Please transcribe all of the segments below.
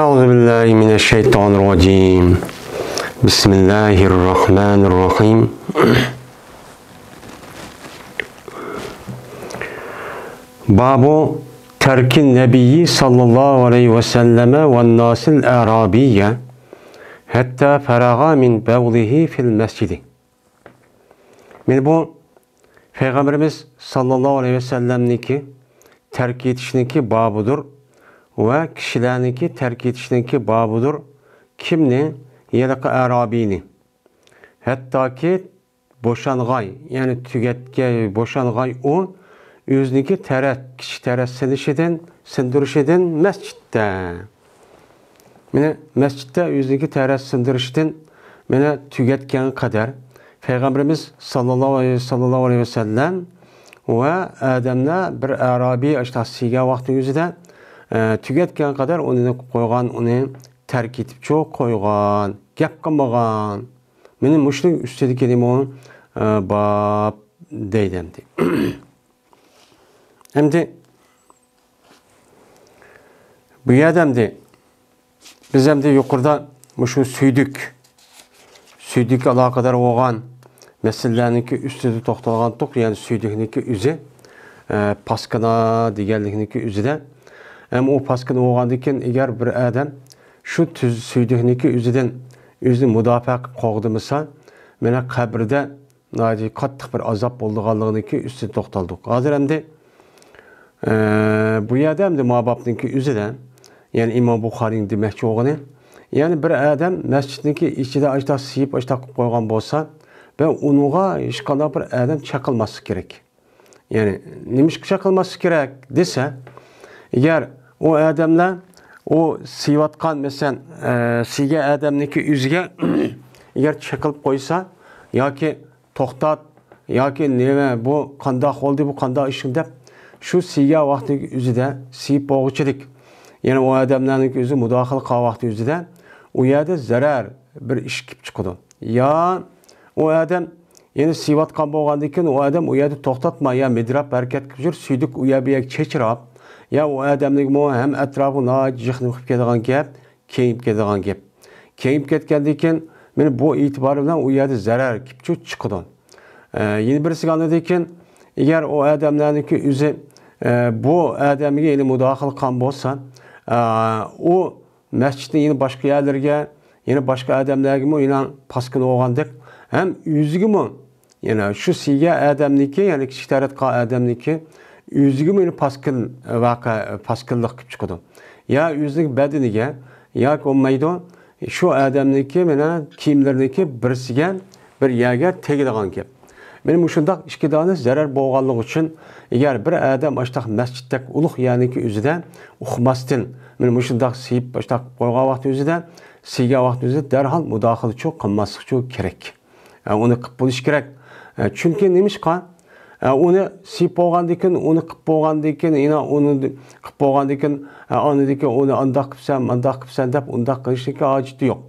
أعوذ بالله من الشيطان الرجيم بسم الله الرحمن الرحيم باب ترك النبي صلى الله عليه وسلم والناس الأعرابية حتى فرغ من بوله في المسجد. Men bu Peygamberimiz sallallahu aleyhi ve sellem'niki terk etişiniki babıdır ve kişilerinki terk etişiniki babıdır. Kimni? Yedaki Arabini. Hatta ki boşangay, yani tügetke boşangay o yüzniki kişi teressinişiden, sindirişiden mescitte. Mene mescitte yüzniki teressindirişten mene tügetken kadar Peygamberimiz sallallahu aleyhi ve sellem ve Adem'le bir Arabi aştasiga vakti yüzüde tügetken kadar onu koygan, onu terk etip çok koygan, gap kılmagan. Benim müşrik üstelik kelime o bab deydemdi. Hem de bu adamdı biz hem de yukarıda şu süydük alakadar olgan meselelerinki üstüde toxtalgan toq, yani süydükniki üzü paskana degenlikniki üzüde. Hem o paskana olgandiken eğer bir adam şu süydükniki üzüden özünü müdafaa qoğdımısa, mene kabirde qattiq bir azap bolduğanlığıniki üstüde toxtaldık. Hazır hem de bu adam da mababniki üzüden, yani İmam Bukhari'nin demekçi oğunu, yani bir adam mescidniki içinde açta sıyıp açta koygan bolsa ve onuğa hiç kadar bir adam çakılması gerek. Yani neymiş çakılması gerek dese, eğer o adamla o sıyvatkan mesela sige adamniki üzge eğer çakılıp koysa ya ki toxtat ya ki neme bu kandak oldu bu kandak işin dep şu sige vakti üzüde sıyıp boğuçedik. Yani o adamların özü müdahil qal vakti üzüde o yerde zarar bir iş kip çıkıdı. Ya o adam yani sıyvatkan boğandikken o adam o yerde toxtatma ya medrap hareket kıpjır süydük o ya bir çeçirap ya o adamның hem etrafına jıxnıp ketgan gap, keyip ketgan gap. Keyip ketgandikken men bu itibarı bilan o yerde zarar kipçü çıkıdı. Yeni birisi anladıkken eğer o adamlarınki özü bu adamga yeni müdahil qan bolsa o mescidin yeni başka yerlerge, yeni başka adamlarga mı yine paskın olgandık. Hem yüzüge mi? Yani şu sige adamniki, yani kişi tarat adamniki yüzüge mi yine paskın vaka paskınlık kip çıkıdı. Ya yüzlük bedeniga, ya olmaydı şu adamniki mena kiyimlerdeki birisiga bir yerge tegidigan gap. Benim şundaq işki dana zarar boğanlık için eğer bir adam açtaq mescidde uluq yani ki üzüden uxmastin benim şundaq sıyıp açtaq koygan vakti üzüden siga vakti üzüden derhal müdahil çok kılmaslık çok gerek. Onu qıp buluş gerek. Çünkü neymiş kan? Onu sıyıp boğandikken, onu qıp boğandikken, yine onu qıp boğandikken, onu andaq qıpsan dep ondaq qilishlikka aciti yok.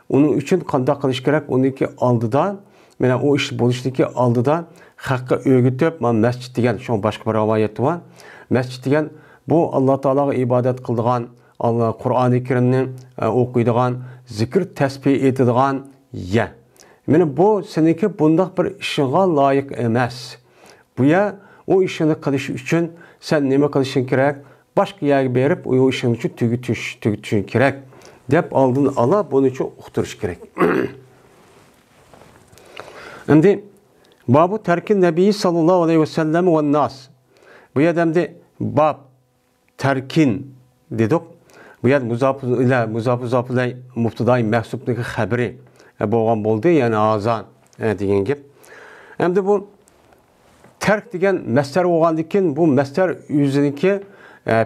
Onun için qandaq qilish gerek? Oniki aldıda mene o iş buluştaki aldıda hakka öğütüp mescid degen şu başka bir rivayet var. Mescid degen bu Allah Teala'ga ibadet kıldıgan, Allah Kur'an-ı Kerim'ni okuyduğan, zikir tesbih etdiğan yer. Mene bu seneki bundaq bir işinga layık emas. Bu ya o işini kılış için sen neme kılışın gerek? Başka yerge berip o işin için tügütüşün gerek. Dep aldın ala bunu için uqtırış gerek. Şimdi babu terkin Nebi sallallahu aleyhi ve sellem ve nas. Bu adamda bab terkin dedik. Bu ad muzafı ile mubtidai mehsubniki haberi boğan boldu, yani azan degen gap. Hem bu terk degen mesler olgandikken bu mesler yüzüniki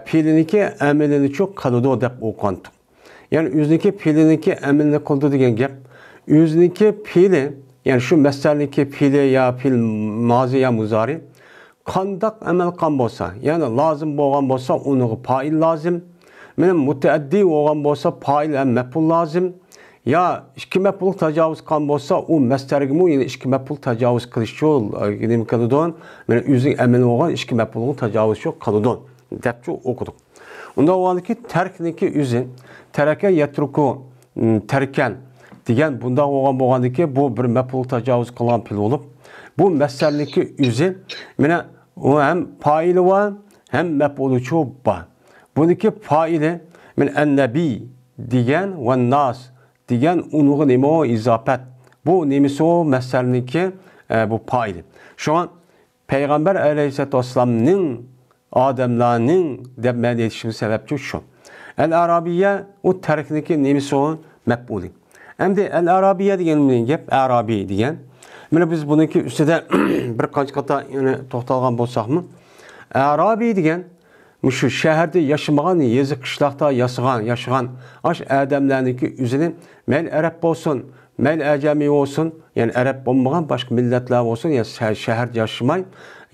fiiliniki amelini çok kalıdı dep oqandı. Yani yüzüniki fiiliniki amelini kıldı degen gap. Yüzüniki fiili yani şu meslerindeki fiili ya fiil mazi ya muzari kandak amel kan bolsa, yani lazım boğan bolsa onu fail lazım. Benim müteaddi olgan bolsa fail hem mef'ul lazım. Ya iki mef'ul tecavüz kan bolsa o meslerge mu yine iki mef'ul tecavüz kılış yol dedim kalıdon. Benim üzün amel olgan iki mef'ulun tecavüz yok kalıdon. Depçi okuduk. Unda oğandaki terkniki üzü, tereke yetruku, terken degan bunda oğandaki bu bir mef'ul tecavüz kılan pil olup, bu meselniki üzü, o hem faili var, hem mef'ulu çoğu var. Buniki faili, en-nebi degan ve nas degan unuğu nemi o izafet. Bu nemisi o meselniki bu faili. Şu an Peygamber Aleyhisselatü Vesselam'ın adamlarının demeli yetişimi sebepçi şu. El-Arabiye o terkniki nemisi o mef'uli. Hem de El-Arabiye degan gap, Arabi degan. Mana biz buniki üstüde bir kaç kata to'xtalgan bo'lsakmi, Arabi degan şu şehirde yaşamagan, yazı kışlakta yaşayan aş adamlarniki üzerine mel Arap olsun, mel Acemi olsun, yani Arap olmayan başka milletler olsun, yani şehirde yaşamay,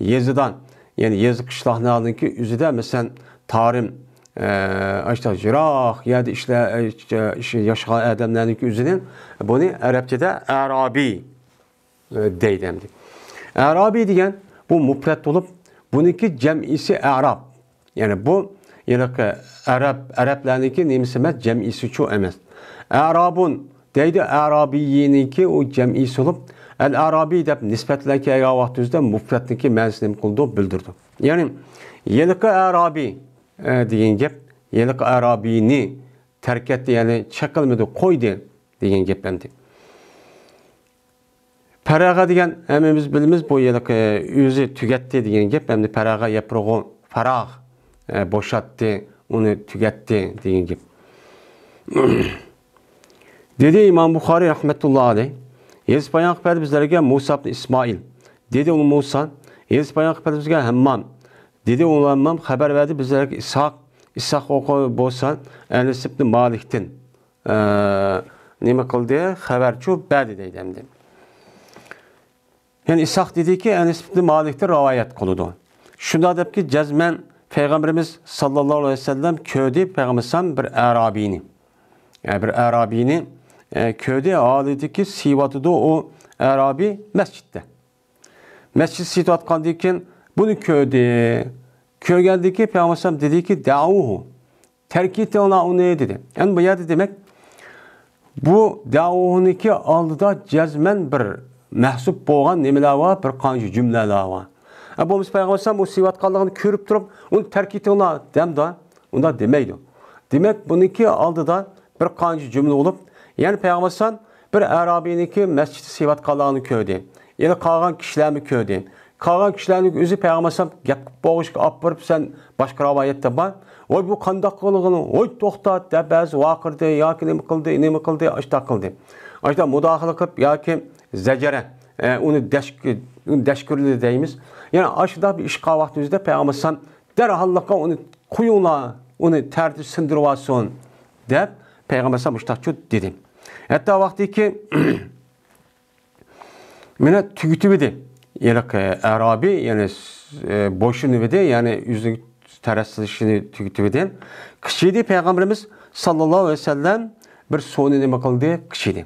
yazıdan, yani yazı kışlaklarniki üzerinde mesela tarım, işte jirah ya da işte yaşayan adamlarniki üzerine bunu Arapçada Arabi deydemdi. Arabi degan bu mufrat olup buniki cem'isi Arap. Yani bu Araplarniki nemisi emas, cem'isi çoğu emas. Arabun deydi Arabiyiniki o cem'isi olup el-Arabi deb nisbatlangan vaqtida mufratniki ma'nosini qildi, bildirdi. Yani yeliqi Arabi degan gap, yeliqi Arabini tark etdi, yani chaqilmadi, qo'ydi degan gap endi. Paraga degan hammamiz bilamiz, bu yiliqi o'zi tugatdi degan gap, endi paraga yaprog'i farag boşalttı, onu tüketti degan gap. Dedi İmam Buxoriy rahmetullahi aleyh, Yezid bayan qilib bizlarga Musa ibn İsmail. Dedi onu Musa, Yezid bayan qilib bizga Hammam. Dedi onu Hammam xabar verdi bizlarga İshaq o'qib bo'lsa, Anas ibn Malik'tin. Nima qildi? Xabarchi berdi deydi endi. Yani İshaq dedi ki Anas ibn Malik'te rivayet qildi. Shunda debki jazman Peygamberimiz sallallahu aleyhi ve sellem köyde Peygamberimiz bir Arabini. Yani bir Arabini köyde ağlıydı sivatıda o Arabi mescitte. Mescid sivat kaldıyken bunu köyde geldiki Peygamberimiz dedi ki da'uhu. Terk etti onu dedi. Yani bu ya demek bu da'uhuniki aldıda cezmen bir mahsup boğan nemeler var, bir kanji cümleler var. Bu biz Peygamberimiz bu sivat kaldığını körüp durup onu terk etti ona dem da onda demeydi. Demek bununki aldıda bir kanji cümle olup yani Peygamberimiz bir Arabiniki mescid sivat kaldığını köyde. Yani kalan kişilerimi köyde. Kalan kişilerin özü Peygamberimiz gap boğuşka apırıp sen başka rivayette var. Oy bu kandak kılığını, oy toxtat da bazı vakırdı, ya ki ne mi kıldı, açta kıldı. Açta mudahale kılıp ya ki zecere, onu deşkürlü deyimiz. Yani aşıda bir işgal vaktimizde Peygamberimiz derhallıkla onu kuyuna, onu tertip sındırıvasın deyip Peygamberimiz müştakçı dedi. Hatta vakti ki mene tügütübüdü. Yani Arabi yani boşunu vedi yani yüzünü teraslaşını tügütübüdü. Kışıydı Peygamberimiz sallallahu aleyhi ve sellem bir sonu nime kıldı kışıydı.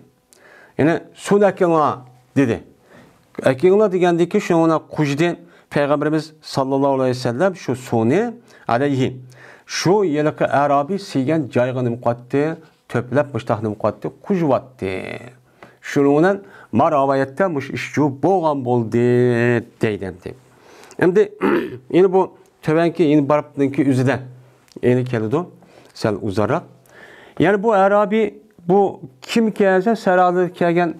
Yani son akına dedi. Akına degendi ki şuna kujdi Peygamberimiz sallallahu aleyhi ve sellem şu sonu aleyhi. Şu yelaki Arabi sigen caygını mukattı, töplep müştahını mukattı, kujvattı. Şununla maravayette muş işçu boğan boldu deydemdi. Hem de yine bu tövenki yine baraptınki üzüden yeni keldi sel uzarak. Yani bu Arabi bu kim kelse seralı kegen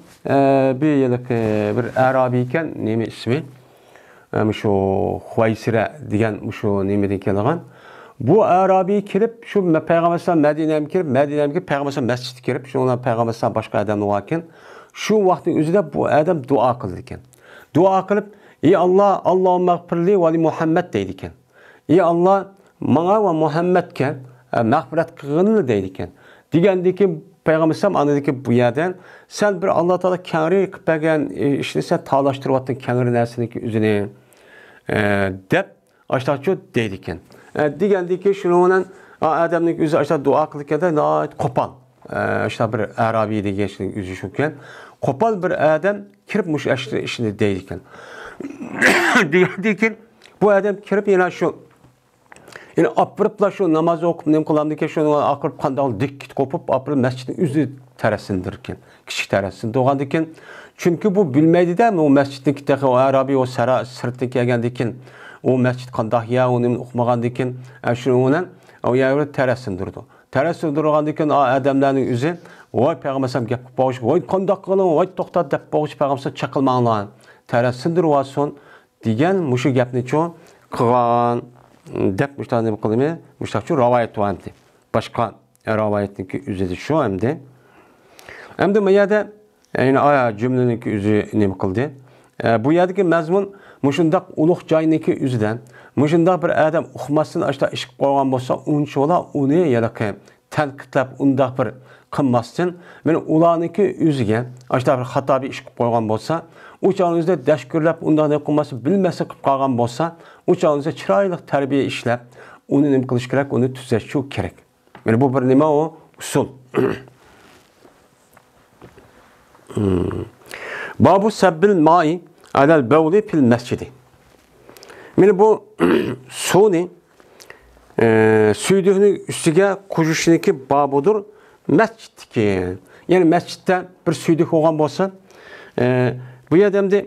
bir yıllık bir Arabi iken nemi ismi şu Huaysire diyen şu nemeden kelgan. Bu Arabi kirip şu Peygamberimiz Medine'ye kirip Peygamberimiz mescid kirip şu ona Peygamberimiz başka adam olarken şu vaktin üzerinde bu adam dua kılırken. Dua kılıp ey Allah Allahümme gfirli ve li Muhammed deydiken. Ey Allah bana ve Muhammed'ke mağfiret kılını deydiken. Digendeki Peygamberimiz anladı bu yerden sen bir Allah Teala kâri kıpegen işte sen tağlaştırıvattın kâri nersindeki üzerine dep açtaçı deydiken. Digendeki şununla adamın yüzü açta dua kılırken de kopal. İşte bir Arabi de gençliğin yüzü şukken kopal bir adam kiripmiş işini deydiken. Digendeki bu adam kirip yine şu Yani apırıpla şu namazı okup nem kılamdaki şunu akırıp kandal dik kopup apırıp mescidin üzü teresindirken, kişi teresinde oğandiken. Çünkü bu bilmeydi de mi o mesciddeki o Arabi o sırttaki gelgendikin o mescid kandah ya onu okumagandikin şununla o yavru teresindirdi. Teresindir oğandikin adamların üzü vay peygambersem gep bağış vay kandah kılın vay toxtat dep bağış peygamberse çakılmağınlar. Teresindir o son diyen muşu gepni ço kıgan dep müştahane kılımı müştahçı ravayet vanti. Başka ravayetinki üzeri şu hem de meyada yani aya cümleninki üzü ne kıldı. Bu yerdeki mezmun muşundak uluq joyiniki üzüden muşundak bir adam uqmasın aşta iş qo'ygan bo'lsa unchola uni yalaqi tanqidlab undaq bir qilmasdan men ularniki o'ziga aşta bir xato bir ish qo'ygan bo'lsa u chog'ingizda dashkurlab undaq ne qilmasa bilmasa qilib qolgan bo'lsa u chog'ingizda chiroyli tarbiya ishlab uni nima qilish kerak, uni tuzash kerak. Mana bu bir nima o usul. Babu sabbil ma'i alal bawli fil mescidi. Mana bu suvni suydihni ustiga qo'yishniki babudur masjidki. Ya'ni masjidda bir suydih bo'lgan bo'lsa, bu yerdamda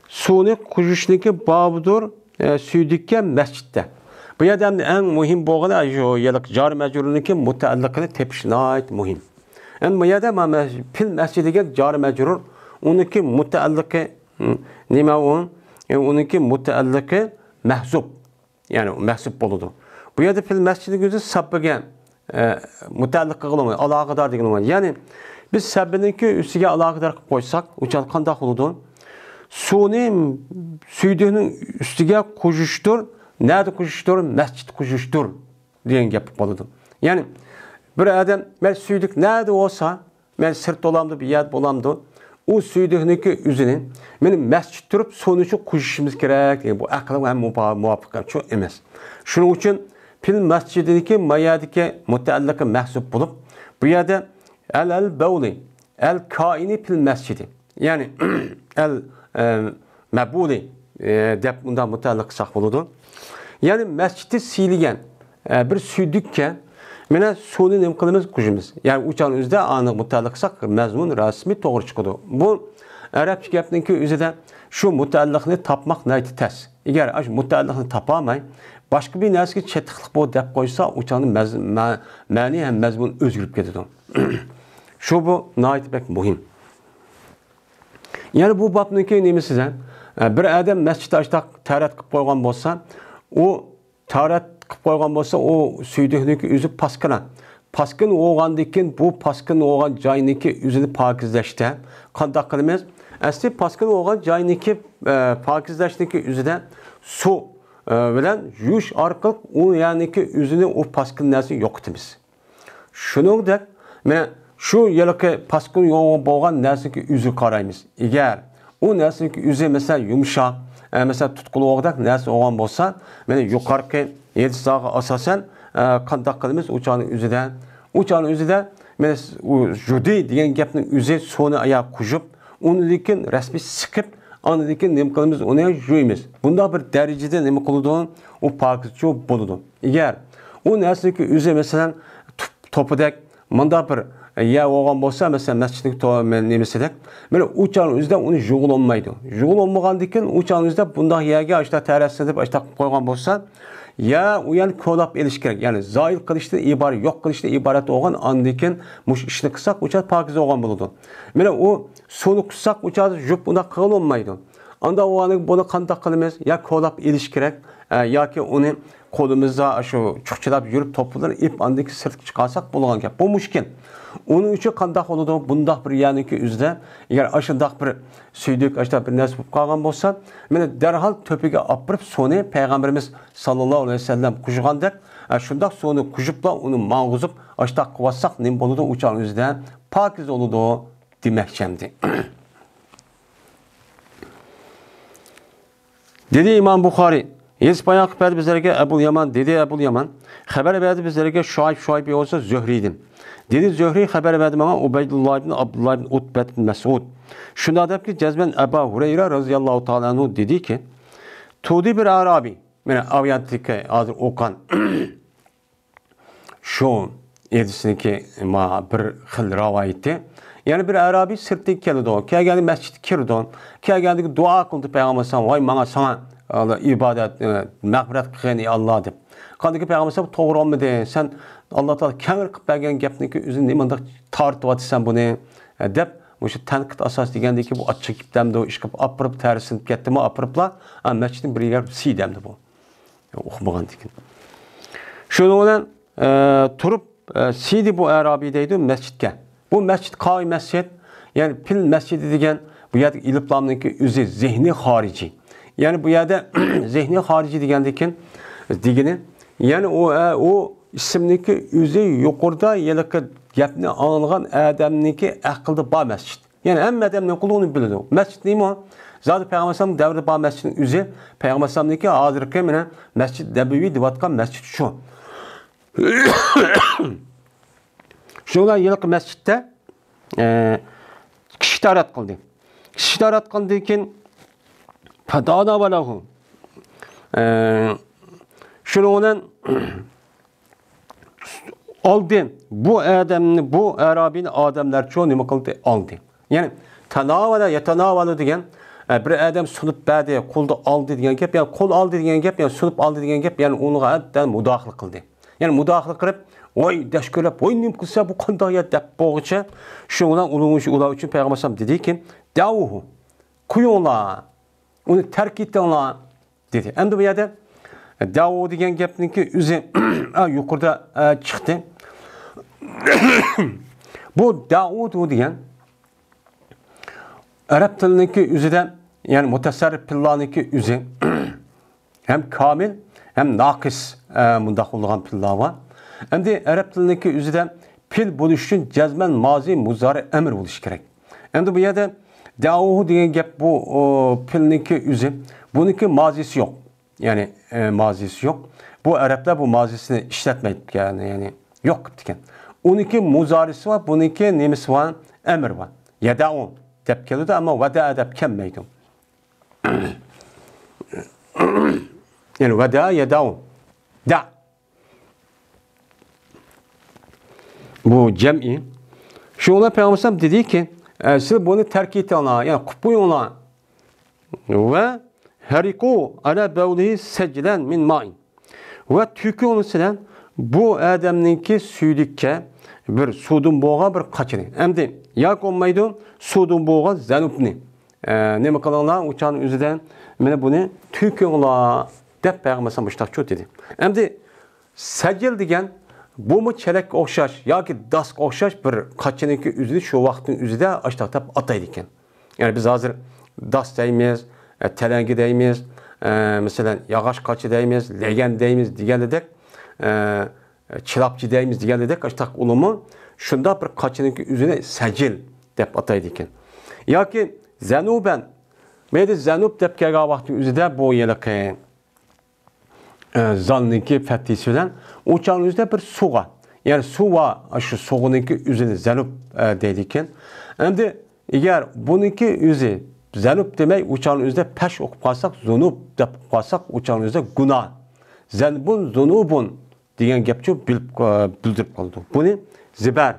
suvni qo'yishniki babudur suydikka masjidda. Bu yerdamda eng muhim bo'lgani shu yiliq jar majrurniki mutaalliqini tepish nihoyat muhim. En bu yerda fil masjidiga jar majrur uniki mutaalliqi nima u? Uniki mutaalliqi mahzub. Yani mahzub bo'ladi. Bu yerda fil masjidiga o'zi sabbiga mutaalliq qilolmaydi, aloqador degan bo'ladi. Ya'ni biz sabbiniki ustiga aloqador qilib qo'ysak, o'chal qanday bo'ladi? Suvni suydihning ustiga qo'yishdir, nerede qo'yishdir? Masjid qo'yishdir degan gap bo'ladi. Ya'ni bir adam ben suyduk nerede olsa, ben sırt olamdı, bir yer olamdı. O suydukniki üzerine benim mescid durup sonucu kuşuşumuz gerek. Bu akılım hem muvaffak çok emas. Şunun için fil mescidindeki mayadaki mutallaka mahsub bulup bu yerde el bawli el kaini fil mescidi. Yani el mabuli dep bundan mutallak saq buludu. Yani mescidi siligen bir suydukken mana suvni nima qilamiz qo'shimiz. Ya'ni uchan o'zida aniq mutaalliqsak mazmun rasmiy to'g'ri chiqadi. Bu arabcha gapninki o'zida shu mutaalliqni topmoq nihoyat tas. Agar shu mutaalliqni topolmay boshqa bir narsaga chetliq bu deb qo'ysa, uchani ma'ni ham mazmun o'zgarib ketadi. Shu bu nihoyat muhim. Ya'ni bu babninki nimasidan bir adam masjidda ashtaq tarat qilib qo'ygan bo'lsa, u tarat qilib qo'ygan bo'lsa, o suydihninki o'zi paskina. Paskin o'g'andikin bu paskin o'g'an joyniki o'zini pokizlashda qanday qilamiz? Asli paskin o'g'an joyniki pokizlashniki o'zida suv bilan yuvish orqali u ya'niki o'zini o paskin narsani yo'qotamiz. Shuningdek, mana shu yilqi paskin yo'q bo'lgan narsaga o'zi qaraymiz. Agar u narsaga o'zi masalan yumshoq, masalan tutquluqdek narsa olgan bo'lsa, mana yuqorqi yedisag'a asosan qanday qilamiz o'chani o'zida men judi degan gapning o'zi suvni oyoq qo'shib, uni lekin rasmiy siqib, uni lekin nima qilamiz, uni yuyamiz. Bunda bir darajada nima qiladi, u pokizchi bo'ladi. Agar u narsaga o'zi masalan to'pidek munda bir ya olgan bo'lsa, masalan masjidning nimasidak, mana o'chani o'zida uni yug'ilolmaydi. Yug'ilolmagandan o'chani o'zida bunday yerga ashta tarasini deb ashta qo'ygan bo'lsa, ya u yani ko'lab elish kerak. Yani zoil qilishdan iborat, yo'q qilishdan iborat bo'lgan andikin mush ishni qilsak, o'char pokiz bo'lgan bo'ladi. Mana u suvni qussak, o'char yub unda qilolmaydi. Anda o'g'ani buni qanday qilamiz? Ya ko'lab elish kerak, yoki uni qo'limizda shu chuqchilab yurib to'plar ip andiki sirtga chiqarsak bo'lgan gap. Bu mushkil. Onun uchun qanday bo'ladi? Bundaq bir yaniki o'zida agar ashundaq bir suyduk ashta bir narsa bo'lib qolgan bo'lsa, mana darhol to'piga opirib suvni payg'ambarimiz sallallohu alayhi vasallam qushgandek, shundaq suvni qushibla uni ma'g'uzib ashta qilsak nima bo'ladi? O'chan o'zida pokiz bo'ladi demoqchimdi. Dedi İmam Buxoriy Yesbayan xabar bizlarga Abul Yaman dedi Abul Yaman xabar berdi bizlarga Şuayb olsa Zöhriydim. Dedi Zöhri xabar berdi bana Ubeydullah ibn Abdullah ibn Utbet ibn Mesud. Şunda deyip ki cezben Ebu Hureyre radıyallahu ta'ala anhu dedi ki Tudi bir Arabi. Yani aviyattaki hazır okan şu edisindeki bir xil rivayeti. Yani bir Arabi sirtdan keldi. Kelgandi masjidga kirdi. Kelgandi duo qildi payg'ambar sollallohu alayhi vasallam. Voy, sana ibodat, mag'firat qilgin Alloh deb. Qandiki payg'ambar sollallohu to'g'ri olmadi. Sen Alloh taolo kengir qilib bergan gapniki o'zing nimanda tortyapsan buni deb o'sha tanqid asos degandiki bu ochiq gapdamdi, ish qilib opirib tarisinib ketdimi, opiriblar masjidning bir yer siydamdi bu. O'qimagan ekan. Şunu bilan turib siydi bu Arabi deydi masjidga. Bu masjid qoy masjid, yani pil masjidi degan bu yerda ilmlarniki o'zi zehni xorijiy. Yani bu yerda zehni xorijiy degandan degini, yani o ismniki o'zi yuqorida yalaqi gapni anglagan odamniki aqlda bor masjid. Yani hamma odamning quluni biladi. Masjid nima? Zaten Peygamber sallam davrida bor masjidning o'zi Peygamber sallamniki hozirgi mana masjid Nabaviy deyotgan masjid shu. Şundan yıllık mescitte kişi tarat kıldı. Kişi tarat kıldı ki fadana valahu. Şundan aldı. Bu adamını, bu Arabin adamlar çoğu nima kıldı? Aldı. Yani tanavala yetanavalı degan bir adam sunup berdi, qo'lda aldı degan gap, yani qo'l aldı degan gap, yani sunup aldı degan gap, yani onu haddan mudaxil qildi. Yani mudaxil qilib, voy dashkurlab, voy nim qilsa bu qanday ya deb bo'g'icha, shundan ular uchun payg'ambar sollallohu alayhi vasallam dediki, "Davuhu, qo'yinglar, uni tark etinglar" dedi. Endi bu yerda davu degan gapniki o'zi yuqorida chiqdi. Bu davu degan Arap tilindeki o'zida, yani mutasarrif pillarniki o'zi hem kamil hem naqis bunda qo'llangan pillar var. Endi Arap tilindeki o'zida pil bo'lish uchun jazman mozi muzari amr bo'lishi kerak. Endi bu yerda davu degan gap bu pilniki o'zi, buniki mazisi yok. Yani mazisi yok. Bu Araplar bu mazisini ishlatmaydi, yani yok ekan. Uniki muzarisi var, buniki nemisi var, amr var. Yada'u deb keladi, ama vada deb kelmaydi. Yani vada yada'u. Da. Bu cem'i. Şuna Peygamber dedi ki, siz bunu terk etinglar, yani qilib qo'yinglar. Ve hariqu ala bawlihi sajlan min ma'in. Ve tükünüsüden bu adamninki suylikka bir sudun boğa bir qaçını. Endi yak olmaydı sudun boğa zanubni. Nima qilinglar uçağın o'zidan mana buni tükünlar deb Peygamber sallallahu dedi. Endi sajil degan bu mu chelak o'xshash yoki dask o'xshash bir qaçıniki o'zini shu vaqtning o'zida ashtaqtab ataydi ekan. Yani biz hozir das deymiz, telengi deymiz, mesela yağaç qaçı deymiz, legan deymiz deganidek, chilapchi deymiz deganidek ashtaq ulumu shunda bir qaçıniki o'zini sajil deb ataydi ekan. Yoki zanuban, meyda zanub deb kelgan vaqtning o'zida bu yiliqi zalniki fathisi bilan o'chaqning o'zida bir suvga, yani suva shu suvniki o'zini zanub deydi ekan. Endi agar buniki o'zi zanub demay o'chaqning o'zida pash o'qib qolsak, zunub deb qolsak o'chaqning o'zida gunoh. Zanbun zunubun degan gapni bildirib qoldi. Buni zibar,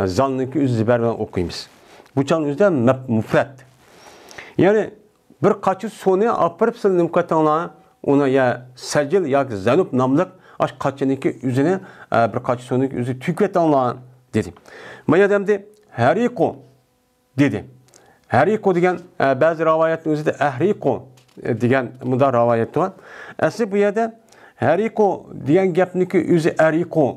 zalniki o'zi zibar bilan o'qiymiz. O'chaqning o'zida mufrat. Yani bir qachi suvni opirib silinib qatinglar, ona ya sajil yoki zanub nomli ash qachiniki o'zini bir qachi suvniki o'zi tüketanglar dedi. Mana demdi hariqu dedi. Hariqu degan ba'zi rivoyatning o'zida ahriqu degan bunda rivoyat var. Asli bu yerda hariqu degan gapniki o'zi ariqu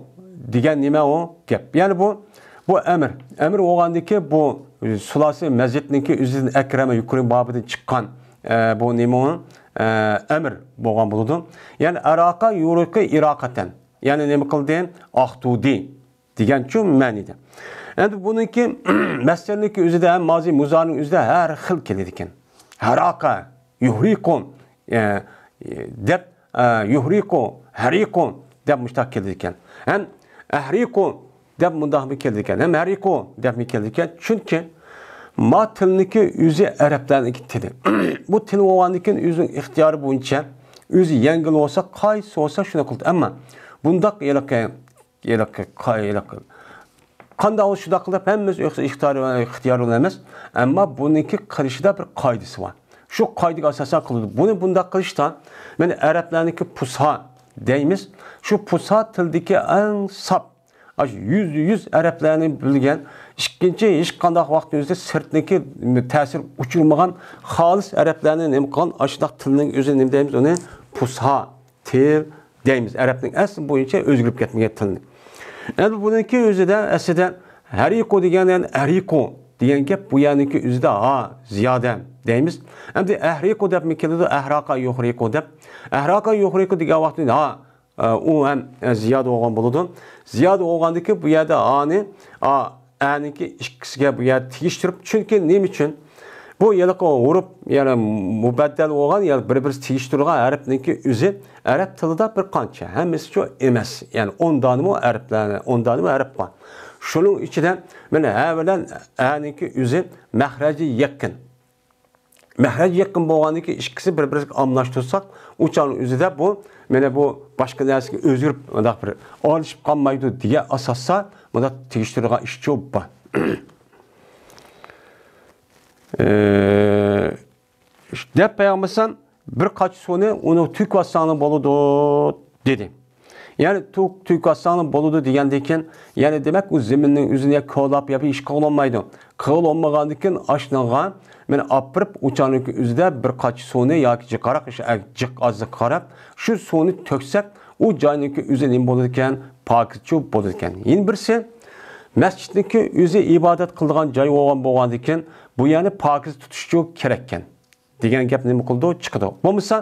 degan nima o gap. Yani bu emir. Emir bo'lgandiki bu sulasi mazidniki o'zidan akrama yuqori bobidan chiqqan bu nima emir bo'lgan bo'ladi. Yani araqa yuriqi iraqatan. Yani nima qildi? Aqtudi degan-chu ma'nida. Endi buniki masjidniki o'zida ham mozi muzarning o'zida har xil keladi ekan. Haraqa, yuhriqun deb yuhriqu, hariqun deb mushtaq keladi ekan. Ham ahriqu deb mundaq keladi ekan. Ham hariqu deb keladi ekan. Chunki ma tilniki o'zi arablarniki tili. Bu til bo'lganligidan o'zining ixtiyori bo'yicha o'zi yengil bo'lsa, qaysi bo'lsa shuni qildi. Ammo bundaq yiliqi qanday ol shunday qilib hammamiz ixtiyor emas, ammo buniki qilishida bir qoidasi bor. Shu qoidaga asosan qiladi. Buni bunda qilishda mana arablarniki pusha deymiz. Shu pusha tildagi eng sap, yüz arablarning bilgan, ikkinchi hech qanday vaqtimizda sirtniki ta'sir uchirmagan xolis arablarning nima qilgan ashunday tilning o'zi nima deymiz uni pusha til deymiz. Arabning asli bo'yicha o'zgarib ketmagan tilni. Endi buniki o'zida aslida hariqo degan, yani ariqo degan gap bu yaniki o'zida ziyoda deymiz. Endi ahriqo deb mi keladi, ahraqa yuhriqo deb. Ahraqa yuhriqo degan vaqtda u ham ziyoda bo'lgan bo'ladi. Ziyoda bo'lgandiki bu yerda aniki ikkisiga bu yer tegishtirib, chunki nima uchun? Bu yiliqo urib, ya'ni mubaddal bo'lgan, ya'ni bir-bir tegishtirgan harfniki o'zi arab tilida bir qancha, hammasi shu emas. Ya'ni 10 donimi arablarni, 10 donimi arab bor. Shuning ichida mana avvalan aniki o'zi mahraji yaqin. Mahraji yaqin bo'lganiki ikkisi bir-biriga omlashtirsak, uchaning o'zida bu mana bu boshqa narsaga o'zgarib, undaq bir olishib qolmaydi degan asosda bunda tegishtirgan ish ko'p bor. Deb payg'ambarsan bir qaç soni uni tuykasani bo'ladi dedi. Yani tuykasani bo'ladi degandan yani demak u zaminning o'zini qo'llab yoki ish qilolmaydi. Qilolmagandan keyin ashnaga men apirib uchaning o'zida bir qaç soni yoki jiqaraq jiq ozi qarab shu soni to'ksak u joyning o'zi nima bo'ladi ekan? Pokizcha bo'ladi ekan. Yana birisi masjidniki o'zi ibodat qiladigan joy bo'lgandan keyin bu yani pokiz tutishi kerak ekan degan gap nima qildi chiqdi. Bo'lmasa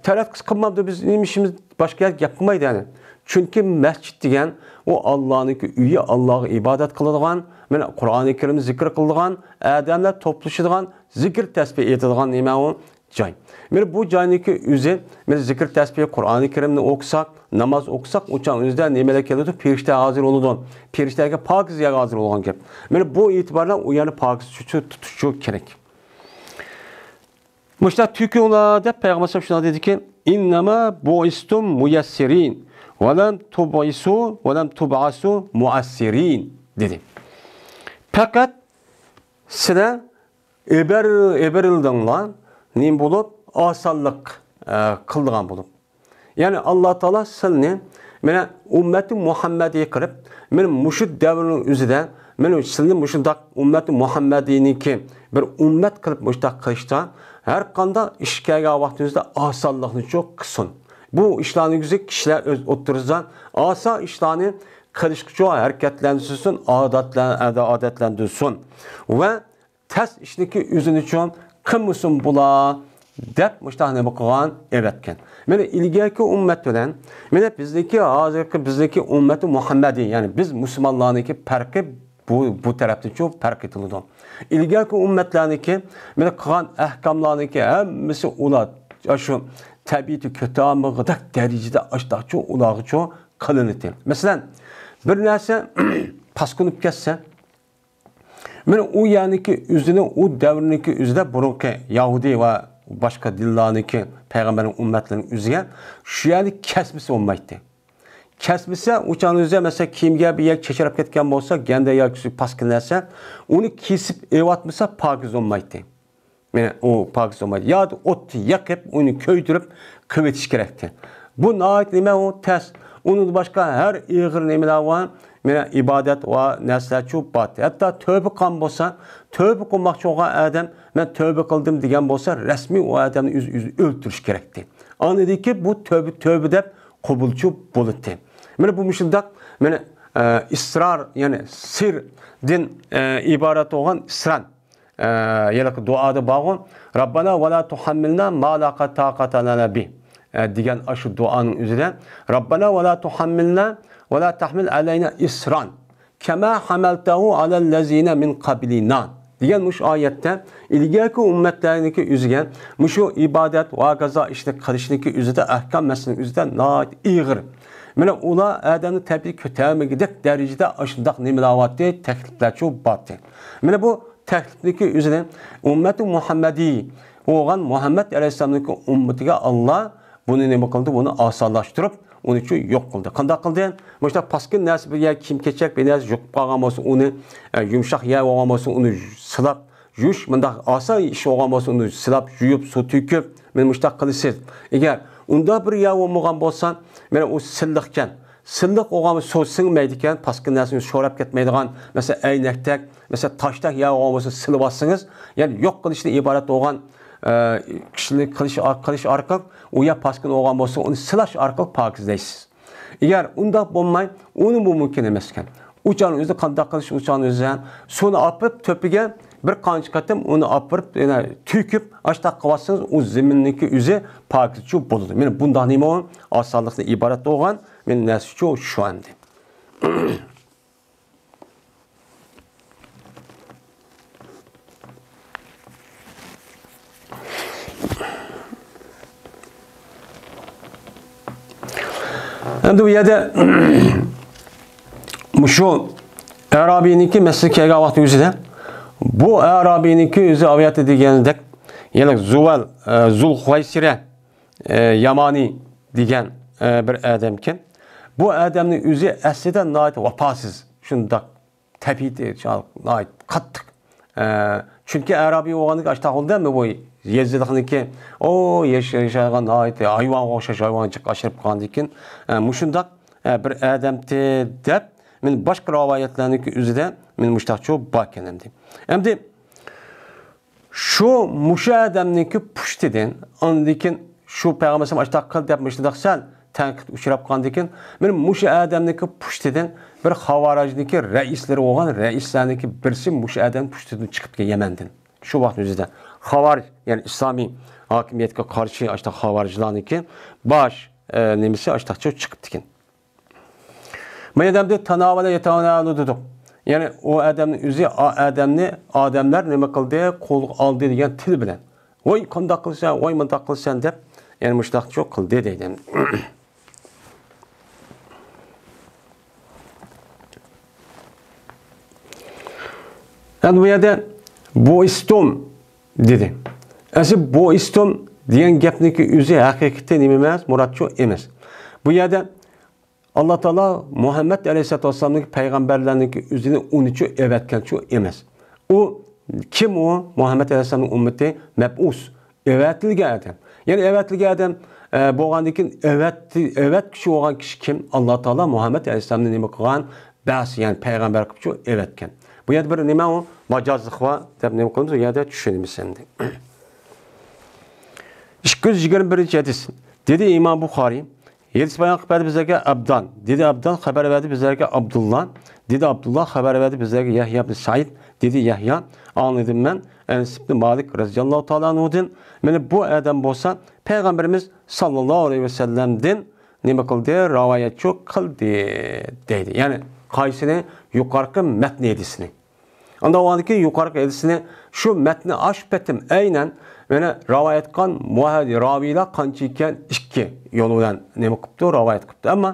taraqqis qilmabdi biz nima ishimiz boshqa gap qilmaydi yani. Chunki masjid degan o Allohniki uyi, Allohga ibodat qiladigan, mana Qur'oni Karim zikr qiladigan, odamlar to'plashadigan, zikr tasbih etadigan nima u joy. Mana bu joyniki o'zi, men zikr tasbih Qur'oni Karimni o'qisak, namoz o'qisak, o'shan o'zida nimalar keladi? Ferishta hozir bo'ladi. Ferishtaga pokizga hozir bo'lgan gap. Mana bu e'tibordan u yana pokiz tutishi kerak. Mushta tükünla deb payg'ambar shuna dediki, innama buistum muyassirin va lam tubisu va lam tubasu muassirin dedi. Fakat sizlar eberildiңlar nim bo'lib osonlik qildigan bo'lib. Ya'ni Alloh taolo sizlarni mana ummati Muhammadiy qilib, men mushud davrning o'zida men sizlarni mushundaq ummati Muhammadiyninki bir ummat qilib mushtaq qilishda her qanday ish kelgan vaqtingizda osonlikni çok qilsin. Bu ishlarning o'zi kishilar o'z o'ttirizdan oson ishlarni qilishga harakatlantirsin, odatlantirsin va tas ishniki o'zini uchun qilmasin bular deb mushtaq nima qilgan evatgan. Mana ilgarki ummat bilan mana bizniki ummati Muhammadiy, ya'ni biz musulmonlarniki farqi bu tarafdan çok farq etiladi. İlgarki ummatlarniki mana qilgan ahkomlarniki hammasi ular shu tabiati ko'tamig'idek darajada ashtaqchi ularga qilinadi. Masalan, bir narsa pasqunib ketsa, mana u yaniki o'zini u davrniki o'zida burunki Yahudi va boshqa dillarniki payg'ambarning ummatlarining o'ziga shu yerni kasbisi olmaydi. Kasbisi uçan o'zi mesela kimga bir yer chechirib ketgan bo'lsa, ganda yoki paskinlasa, uni kesib evatmasa pokiz olmaydi. Mana u pokiz olmaydi. Ya ot yaqib, uni ko'ydirib qivetish kerakdi. Bu nayt nima u tas. Uni boshqa har ig'ir nimalar bor. Mana ibodat va narsalar ko'p bor. Hatto tövbe qilgan bo'lsa, tövbe qilmoqchi bo'lgan odam, men tövbe qildim degan bo'lsa, rasmiy u odamni o'zi o'ldirish kerakdi. Anladiki bu tövbe deb qabulchi bo'ladi. Mana bu shundoq, mana israr, ya'ni sir din iborat bo'lgan isran. Ya'ni duoda bo'lgan Rabbana va la tuhammilna ma la taqata lana bi degan shu duoning o'zida Rabbana va la tuhammilna va la tahmil alayna isran kama hamaltahu ala allazina min qablina degan mush oyatda ilgarki ummatlarniki o'ziga mushu ibodat va qazo ishni qilishniki o'zida ahkam masalani o'zida nayt ig'ir. Mana ular adamni tabiiy ko'tarmagidek darajada shundoq nimalarni takliflar cho'p bordi. Mana bu taklifniki o'zida ummati Muhammadiy bo'lgan Muhammad alayhisolamning ummatiga Alloh buni nima qildi? Buni osonlashtirib, onun için yok kıldı. Qanday qildi? Muşta paskin narsa bir yer kim keçek bir narsa yuqib qolgan bo'lsa, uni yumshoq yer olgan bo'lsa, uni silab yuvish, bundaq oson ish olgan bo'lsa, uni silab yuvib, suv to'kib, men mushtaq qilasiz. Agar unda bir yer olmagan bo'lsa, mana u silliqkan. Silliq olgan suv singmaydi ekan, paskin narsani sho'rab ketmaydigan, masalan, aynakdak, masalan, toshdak yer olgan bo'lsa silib olsangiz, ya'ni yo'q qilishdan iborat bo'lgan kishilik qilish orqali u yer paskin olgan bo'lsa, uni silash orqali pokizlaysiz. Agar unda bo'lmay, uni bu mumkin emas ekan. Uçağın özü qanday qilish uçağın özü suvni olib to'piga bir qancha qatim uni olib yana to'kib ashtaq qilsangiz u zaminniki o'zi pokizchi bo'ladi. Meni bunday nima osonlikdan iborat bo'lgan, men narsa shu endi. Endi bu yerda şu Arabi'ninki mesleği kelgan vaqt o'zida bu Arabi'ninki o'zi aviyat degandek, ya'ni Zulxuvaysira Yamani degan bir odamkin. Bu odamning o'zi aslida nihoyat vafosiz, shundoq tabiiy, nihoyat qattiq. Chunki Arabiy bo'lganligi ashta qo'ldami bu yezdilikniki, o yashagan nihoyat hayvonga o'xshash hayvonchiq ashirib qolgandikin, mushundoq bir odamdi deb men boshqa rivoyatlarniki o'zida men mushtaqcho bor ekandim. Endi shu musha odamniki pushtidan, ondikin shu payg'ambar ashtaq qil deb mushtaq sal tanqid uchrab qolgandikin, men musha odamniki pushtidan bir xavarajniki raislari bo'lgan, raislarniki birisi musha odam pushtidan chiqib kelgan Yamandan. Shu vaqt o'zida xavarij, ya'ni islomiy hokimiyatga qarshi ashtaq xavarajlarniki bosh nimasi ashtaqcho chiqib ekan. Bu adamda tanavala yetanalu dedik. Yani o adamın özü adamlar nima qildi, qo'l oldi degan til bilan. Voy qanday qilsan, voy bunday qilsan deb, yani mushtaqcho qildi deydi. Yani bu yerda bu istom dedi. Asli bu istom degan gapniki o'zi haqiqatan nima emas, murodcho emas. Bu yerda Allah Teala Muhammed Aleyhisselatü Vesselam'daki peygamberlerindeki üzerine onun için evetken çok emez. O kim o? Muhammed Aleyhisselam'ın ümmeti meb'us. Evetli adam. Yani evetli adam boğandaki evet kişi olan kişi kim? Allah Teala Muhammed Aleyhisselam'ın nime kılan bas yani peygamber kıp çok evetken. Bu yerde bir nime o? Macazlık var. Tabi nime kılımız o yerde düşünümüz şimdi. 221. hadis. Dedi İmam Bukhari. Yedis bayan haber bizlerge Abdan. Dedi Abdan haber verdi bizlerge Abdullah. Dedi Abdullah haber verdi bizlerge Yahya bin Said. Dedi Yahya. Anladım ben. Enes ibn Malik radıyallahu ta'ala anhu'dan. Yani bu adam bolsa Peygamberimiz sallallahu aleyhi ve sellem'den nima qildi? Rivayet çok kıldı dedi. Yani qaysini yuqorqi metn edisini. Onda oğandaki yuqorqi edisini şu metni aşpetim aynen mana rivayet qilgan muhaddi raviylar qancha ekan ikki yo'l bilan nima qilibdi, rivayet qilibdi. Ammo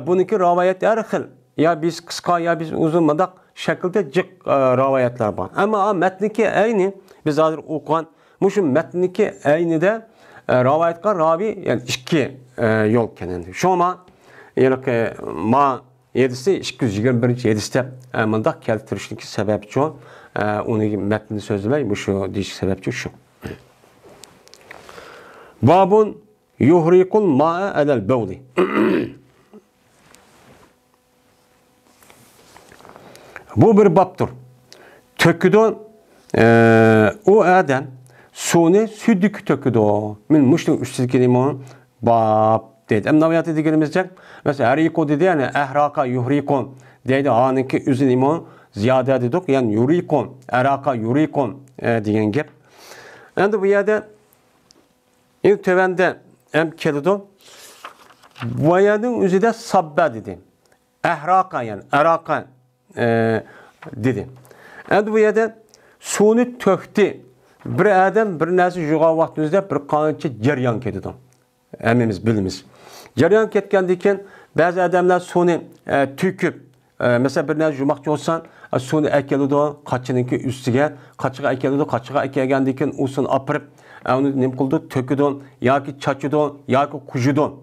buniki rivayet har xil. Ya biz qisqa ya biz uzun mandaq shaklda jiq rivayetlar bor. Ammo metniki ayni biz hozir o'qigan mushu metniki aynida rivayet qilgan ravi yani ikki yo'l ekan endi. Shoma yani ma yedisi 221 yedisida mandaq keltirishniki sababi shu. Uni metnini so'zlamay shu deyish sababi shu. Babun yuhrikul ma'a alal bawli. Bu bir babdır. Töküdü o adam suni südük töküdü. Min muşluk üstüdeki limon bab dedi. Emnaviyatı diyelimizce mesela hariko dedi yani ehraka yuhrikun dedi. Haniki üzün limon ziyade dedik. Yani yurikun, eraka yurikun diyen gep. Yani bu yerde İlk tövende hem kelidon bayanın üzerinde sabba dedi. Ehraka yani eraka dedi. Yani bu yerde suni töktü. Bir adam bir narsa juğa vaqtimizda bir qancha jaryon ketdi. Hammamiz bilamiz. Jaryon ketgandan ba'zi odamlar suni to'kib, mesela bir narsa jumoqchi bo'lsan, suni akeladi, qachiniki ustiga, qachiga akeladi, qachiga akelgandan keyin usini opirib onu nim qildi, töküdon, yoki chachidon, yoki qushidon.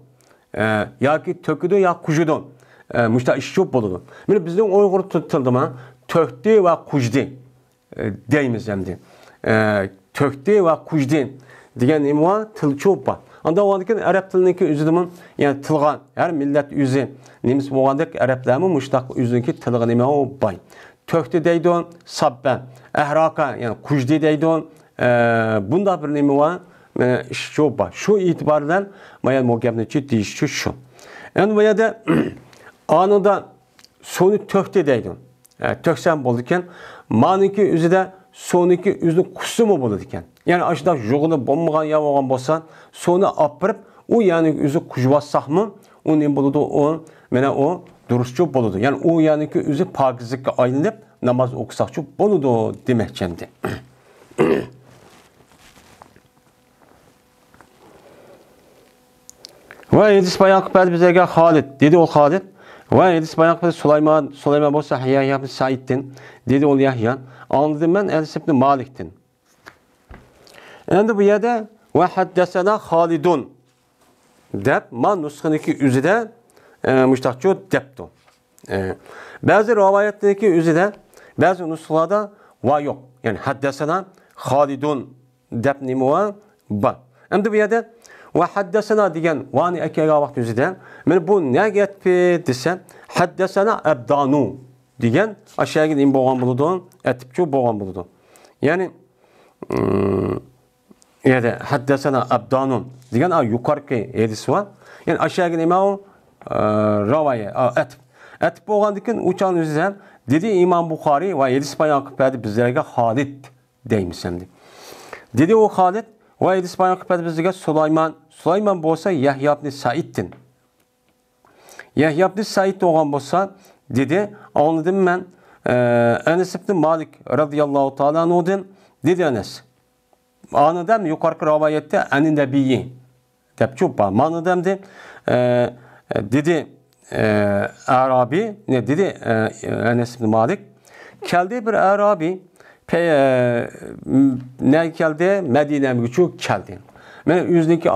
yoki to'kidi yo qujidi. Muşta ish ko'p bo'ladi. Mana bizning Uyg'ur tilida to'kdi va qujdi deymiz endi. To'kdi va qujdi degan nima til ko'p bor. Anda o'g'andikin arab tiliniki o'zidimi, ya'ni tilga har millat o'zi nemis bo'lgandek arablarmi mushtaq o'ziniki tilga nima u boy. To'kdi deydi, sabba, ahraka, ya'ni qujdi deydi. Bunda bir nima var? Ish ko'p bor. Shu e'tibordan mana bu gapni deyish shu. Endi bu yerda anında sonu tökti deydi. Töksen bo'ldi ekan, maniki o'zida soniki o'zini qusimi bo'ladi ekan. Yani aşıda yoğunu bombagan ya olgan bolsa, sonu apırıp o yani özü kujbassaqmı, o ne boludu o mena o duruşçu boludu. Yani o yani ki özü pakizlikka aylanıp namaz okusaqçı boludu demekçendi. Ve Edis bayan kıpədi bizə Halid dedi o Halid. Ve Edis bayan kıpədi Süleyman bolsa Yahya ibn Said'tin dedi o Yahya. Anladım ben Enes ibn Malik'tin. Endi bu yerda ve haddesena Halidun deb man nusxaniki o'zida mushtaqcho debdi. Ba'zi rivoyatlarniki o'zida ba'zi nusxalarda va yo'q. Yani haddesena Halidun deb nima bor. Endi bu yerda ve haddesena degan vani akaga vaqt o'zida men bu ne gappi desa haddesena Abdanu degan aşağıya nima bo'lgan bo'ladi? Atibcho bo'lgan bo'ladi. Yani ya da haddesena Abdanun degan yuqorqi hadis var. Yani aşağıya nima o ravaya atib bo'lgandikin uçan o'zida dedi İmam Buxoriy va hadis bayon qilib bizlarga Halid deymiz endi. Dedi o Halid va hadis bayon qilib bizlarga Süleyman bo'lsa Yahya ibn Said'tin. Yahya ibn Said bo'lgan bo'lsa dedi anladım men Enes ibn Malik radıyallahu ta'ala anhu'dan dedi Enes. Anadam yukarı rivayette en nebiyyi deb çopa. Manadam de dedi Arabi ne dedi Enes ibn Malik geldi bir Arabi ne geldi Medine'ye çok geldi. Ben yüzdeki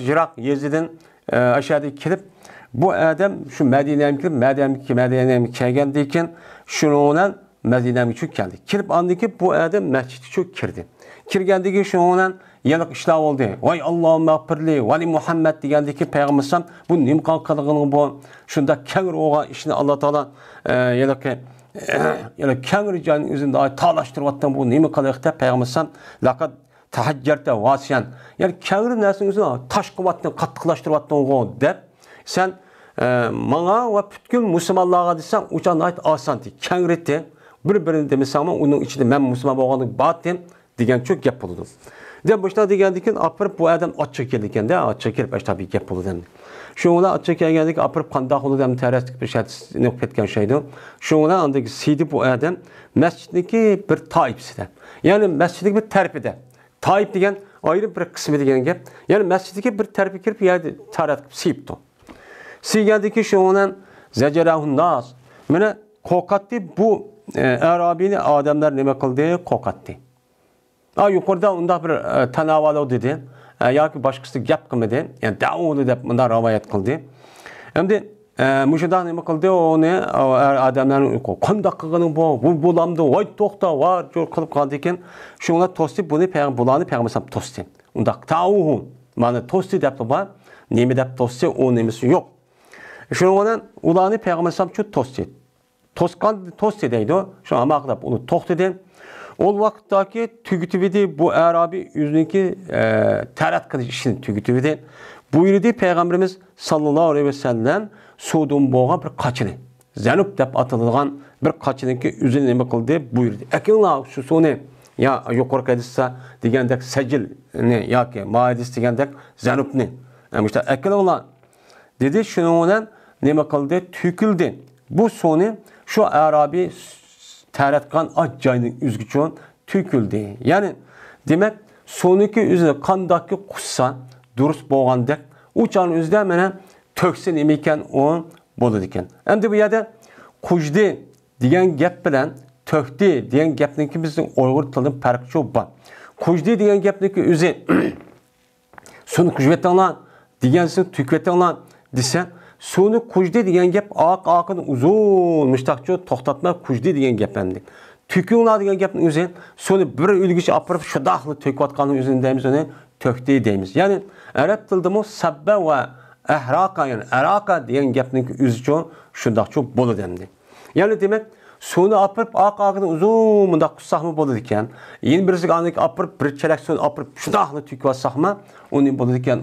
Jirak Yezid'in aşağıda kilip bu adam şu Medine'ye kilip Medine'ye gelgendiyken şununla Medine'ye çok geldi. Kilip andaki bu adam mescidi çok girdi. Kirgendeki şununla yanık işler oldu. Vay Allah'ım mağfirli, vali Muhammed degandeki peygambersam bu nimkan kılığının bu şunda kengir oğa işini Allah Teala yani kengir canın üzerinde talaştırıp attan bu nimkan kılığında peygambersam laqad tahajjerte vasiyan yani kengir nesin üzerinde taş kıvattan kattıklaştırıp attan o dep sen bana ve bütün Müslümanlığa desen uçan ait asan di kengir etti bir-birini demesem ama onun içinde ben Müslüman olduğunu battım degan çok gap bo'ladi. Deb boshda degandikin apirib bu adam ochcha kelganda, ochcha kelib tabiiy gap bo'ladi. Shunga ochcha kelgandik apirib qanday bo'ladi ham taraslik bir shatni ketgan şeydi. Shunga andagi sidi bu adam masjidniki bir toifsida. Ya'ni masjidning bir tarafida. Toif degan ayrı bir qismi degan gap. Ya'ni masjidga bir tarafi kirib yani tarat siyibdi. Siygandiki shunga zajarahun nas. Mana qo'qatdi bu Arabini odamlar nima qildi? Qo'qatdi. Yukarıda onda bir tanavalı dedi. Ya ki başkası gap kılmadı. Yani davulu da bunda rivayet kıldı. Hem de müşahede ne kıldı onu adamların kondak kılgının bu bulamdı. Vay tokta var jol kılıp kaldıkken şuna tosti bunu bulanı peygamber tosti. Onda tavuğu mana tosti depti var. Nemi dep tosti o nemisi yok. Şuna ulanı peygamber şu tosti. Tosti deydi. Şu ama akılap onu tok dedi. O vakittaki tügütüvidi bu Arabi yüzündeki terat kılıç işini tügütüvidi. Buyurdu Peygamberimiz sallallahu aleyhi ve sellem Suudun boğan bir kaçını. Zenup dep atılgan bir kaçının ki üzerine neme kıldı buyurdu. Ekinla şu sonu ya yukarı hadisse digendek secil ne ya ki maidis digendek zenup ne. Yani işte ekinla dedi şununla neme kıldı tüküldü. Bu sonu şu Arabi teratkan acayının üzgüçün tüküldü. Yani demek sonraki üzerine kandaki kussa durus boğandek uçan üzerine mene töksin imiken o bolu diken. Hem de bu yerde kujdi diyen gap bilen tökti diyen gapniki bizim Uygur tilinin farkı çok var. Kujdi diyen gapniki üzerine sonu kujvetten lan diyensin tükvetten lan desa, suvni kujdi degan gap oq-oqini uzun mushtaqcha to'xtatmay kujdi degan gap endi. Tükünglar degan gapning o'zi suvni bir ulgicha opirib shudaqli to'kayotganning o'zini deymiz, uni to'kdi deymiz. Ya'ni arab tilida mu sabba va ahraqa, ya'ni araqa degan gapning o'zicha shundaqcha bo'ladi endi. Ya'ni demak, suvni opirib oq-oqini uzun bundaq qutsaqmi bo'ladi ekan. Yana birisiga aniq opirib bir chelak suvni opirib shundaqli to'kyotsaqmi, uni bo'ladi ekan,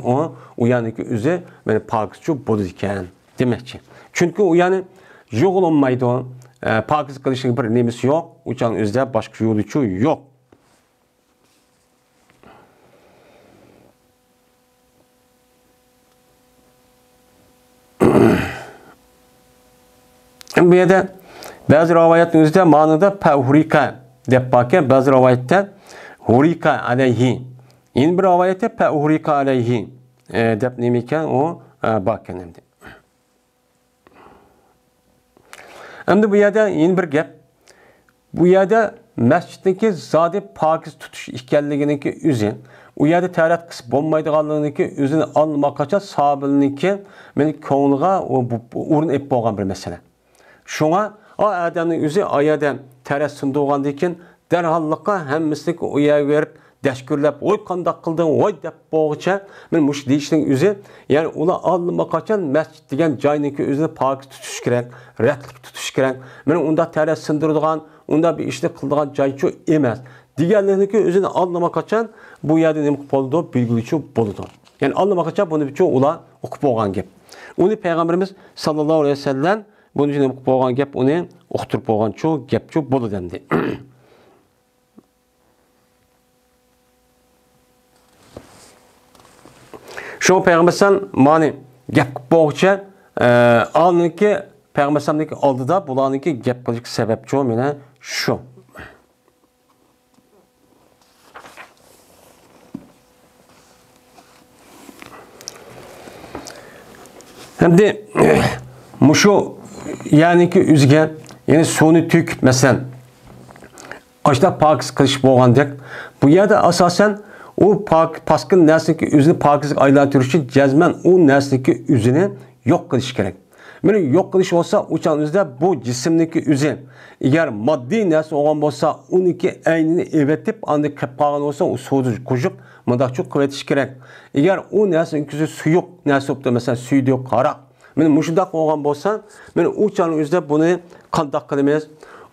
u ya'niki o'zi mana pokizcha bo'ladi ekan demakchi. Chunki u ya'ni yo'g'lanmaydi. Pakiz qilishning bir nemisi yo'q, uçan o'zida boshqa yo'lichi yo'q. Bu yerda ba'zi rivoyatning o'zida ma'noda pahurika deb borgan, ba'zi rivoyatda hurika alayhi. Endi bir rivoyatda pahurika alayhi deb nima ekan u borgan endi. Endi bu yerda yeni bir gap. Bu yerda masjiddagi zodi pokiz tutish ekanliginiki o'zi, u yerda tarat qilib bo'lmaydiganliginiki o'zini olmoqcha sahobalarniki meni ko'ngliga o'rin ep bo'lgan bir masala. Shunga o odamning o'zi oyada tarat sundirgandan keyin darholliqqa hammasini u yerga berib dashkurlab, "Voy qandoq qilding, voy" deb bo'g'icha, men mush deyishning o'zi, ya'ni ular allama qachon masjid degan joyniki o'zini pokiz tutish kerak, ratlik tutish kerak. Men unda tarat sindiradigan, unda bir ishni qiladigan joychi emas. Deganlikniki o'zini allama qachon bu yerda nima bo'ldi, belgilovchi bo'ldi. Ya'ni allama qachon buni uchun ular o'qib bo'lgan gap. Uni payg'ambarimiz sallallohu alayhi vasallam buni uchun o'qib bo'lgan gap, uni o'qtirib bo'lgancha gapchi bo'ldi endi. Şu Peygamber'den mani gap bo'yicha alniki Peygamber'deki aldıda bulaniki gap qilish sababchi meni shu. Hamdi mushu ya'niki o'ziga, ya'ni suvni tük masalan ashta pokiz qilish bo'lgandek, bu yerda asosan o paskın nesniki özünü pakizlik aylantirişi cezmen o nesniki özünü yok kılış gerek. Meni yok kılış olsa uçan özde bu cisimdeki özü eğer maddi nesne olan olsa onunki aynını evetip andık kapağın olsa o soğudu koşup mıdak çok kıvetiş gerek. Eğer o nesneki özü su yok nesne olsa mesela suyu yok kara. Meni muşundak olan olsa meni uçan özde bunu kandak kılamayız.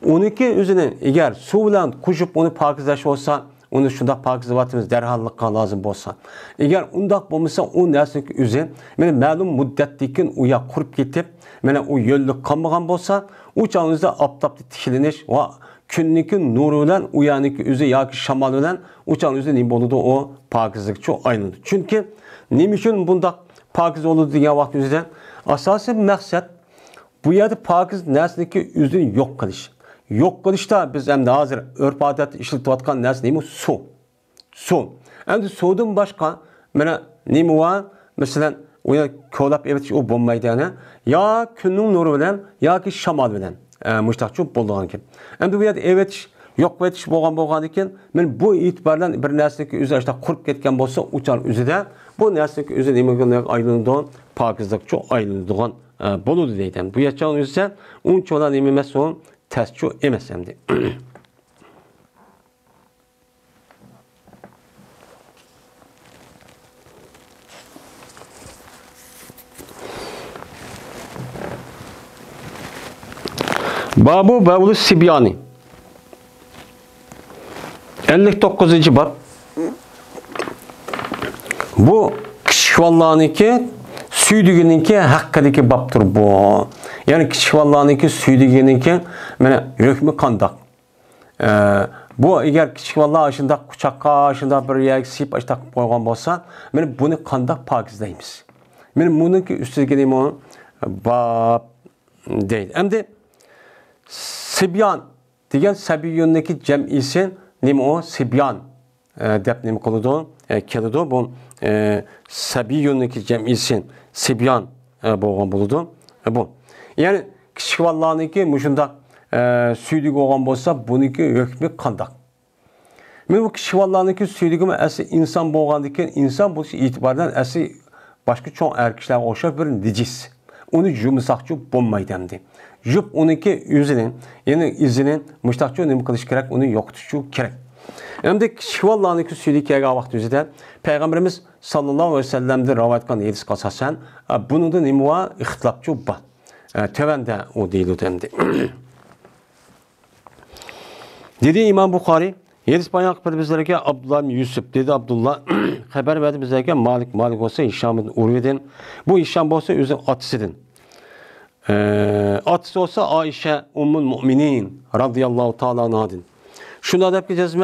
Onunki özünü eğer su bilen koşup onu pakizleş olsa onu şundaq pakizlatımız derhallıqqa lazım bolsa. Eğer undaq bolmasa o nesneki özü meni ma'lum muddatdan uya qurib ketib, meni o yo'llik qolmagan bolsa, u chog'ingizda oftobda tikilinish va kunning nuri bilan uyaniki o'zi yoki shamol bilan u chog'ingizda nima bo'ladi, o pokizlikcha aylanadi. Chunki nima uchun bundaq pokiz bo'ladi degan vaqt o'zida asosiy maqsad bu yerda pokiz nesneki o'zini yo'q qilish. Yok kılışta biz hem de hazır örf adet işletivatkan nersi neymi? Su. Su. Hem de sudan başka neymi var? Mesela oya kolap evet o bombaydı yani. Ya günün nuru bilen ya ki şamal bilen. Müştakçı bulduğun gibi. Hem de bu yerde evet yok evet boğan iken men bu itibardan bir nersindeki üzü işte kurup ketken bolsa uçan üzü de bu nersindeki üzü neymi ayrılığından pakizlikçi ayrılığından boludu deyden. Bu yaşağın üzü ise unç olan neymi mesela testçi emesemdi. Babul Sibyani 59. bab. Bu kishvallaniki suydiginiki haqqidagi babdir bu. Yani kishvallaniki suydiginiki mana hukmi qandaq. Bu eğer kishvallar aşında kuchaqqa aşında bir yak sip aştaq qo'ygan bo'lsa, mana buni qandaq pokizlaymiz. Men buniki ustiga nima bab deydi. Endi Sibyan degan sabiyonniki jam'isi nima o? Sibyan deb nima qiladi? Keladi bu sabiyonniki jam'isi Sibyan bo'lgan bo'ladi. Bu. Yani kishvallarniki mushunda suydik olgan bo'lsa, buniki hukmi qandaq. Men bu kishvallarniki suydigimi asli inson bo'lgandan keyin inson bo'lish e'tibordan asli başka çoğun erkeklerge oxşar bir nicis. Onu yumsaqçı bolmaydı demdi. Jup onunki yüzünün, yani izinin müştaqçı nima qilish kerak, onu yo'qotish kerak. Endi Şivallaniki suydikiga vaqt yüzüdə Peyğəmbərimiz sallallahu əleyhi və səlləmdə rivayet qilgan hadisga asosan buningda nima var? İxtilofçu bor. Tövəndə o deyildi endi. Dedi İmam Buxari, hadis bayan qilib bizlarga Abdullah ibn Yusuf dedi Abdullah xabar berdi bizlarga Malik bo'lsa Hisham ibn Urvadan. Bu Hisham bo'lsa o'zi otasidan. Atası olsa Ayşe Ummul Mu'minin radıyallahu ta'ala anhadan. Şunda dep gideceğiz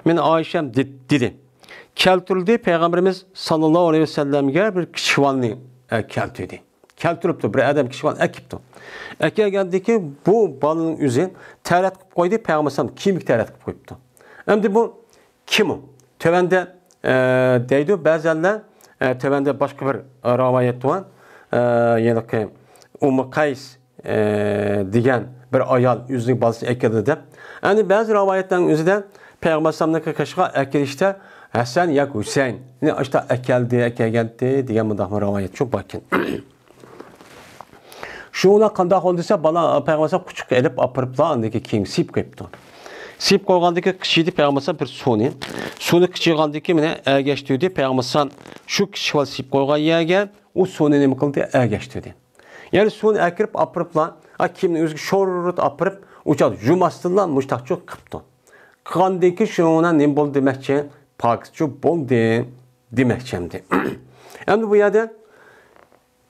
men Ayşem dedi. Keltirildi Peygamberimiz sallallahu aleyhi ve sellem'e bir kişivanlı keltirdi. Keltiripti bir adam kişivan ekipti. Eke geldi ki bu balının üzerine terlet koydu Peygamberimiz kimlik terlet koyuptu. Hem bu kim o? Tövende deydi bazenler tövende başka bir rivayet var. Yani ki Qays degan bir ayol yüzlük balası ekildi deb. Yani bazı rivayetlerin özüden Peygamberimizdeki kaşığa ekilişte Hasan ya Hüseyin ne işte ekildi degan mundaq rivayet çok bakın. Şuna qandaq olduysa bala Peygamberimiz küçük elip apırıpla andaki kim sip qoyuptu. Sip qo'ygandaki kishiydi Peygamberimiz bir suni kichigandaki mene ergashtirdi Peygamberimiz şu kishval sip qo'ygan yerga u suni nima qildi ergashtirdi. Yani suni akirip apırıpla kimni o'ziga şorut apırıp uçad jumastılan muştaqçı qıptı. Qandaki şuna nima bo'ldi demakchi pokizchi bo'ldi demakchimdi. Endi bu yerda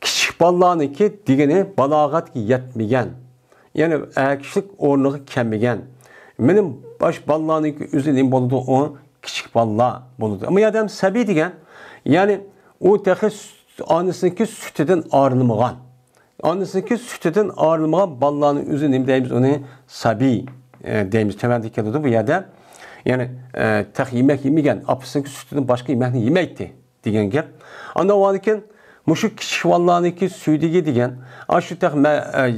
kichik bolalarniki degani balog'atga yetmagan, ya'ni erkaklik o'rniga kelmagan. Mening bosh bolalarniki o'zi nima bo'ldi o kichik bolalar bo'ldi. Ammo yerda ham sabiy degan, ya'ni u texi onasiniki sutidan ayrilmagan. Annesindeki sütüden ayrılmayan ballarının özü neyim deyimiz onu sabi deyimiz temelde keldi bu yerde. Yani tek yemek yemegen apısındaki sütüden başka yemekini yemekti degen gap. Anda o anıken muşuk kişi vallarındaki sütüge degen aşı tek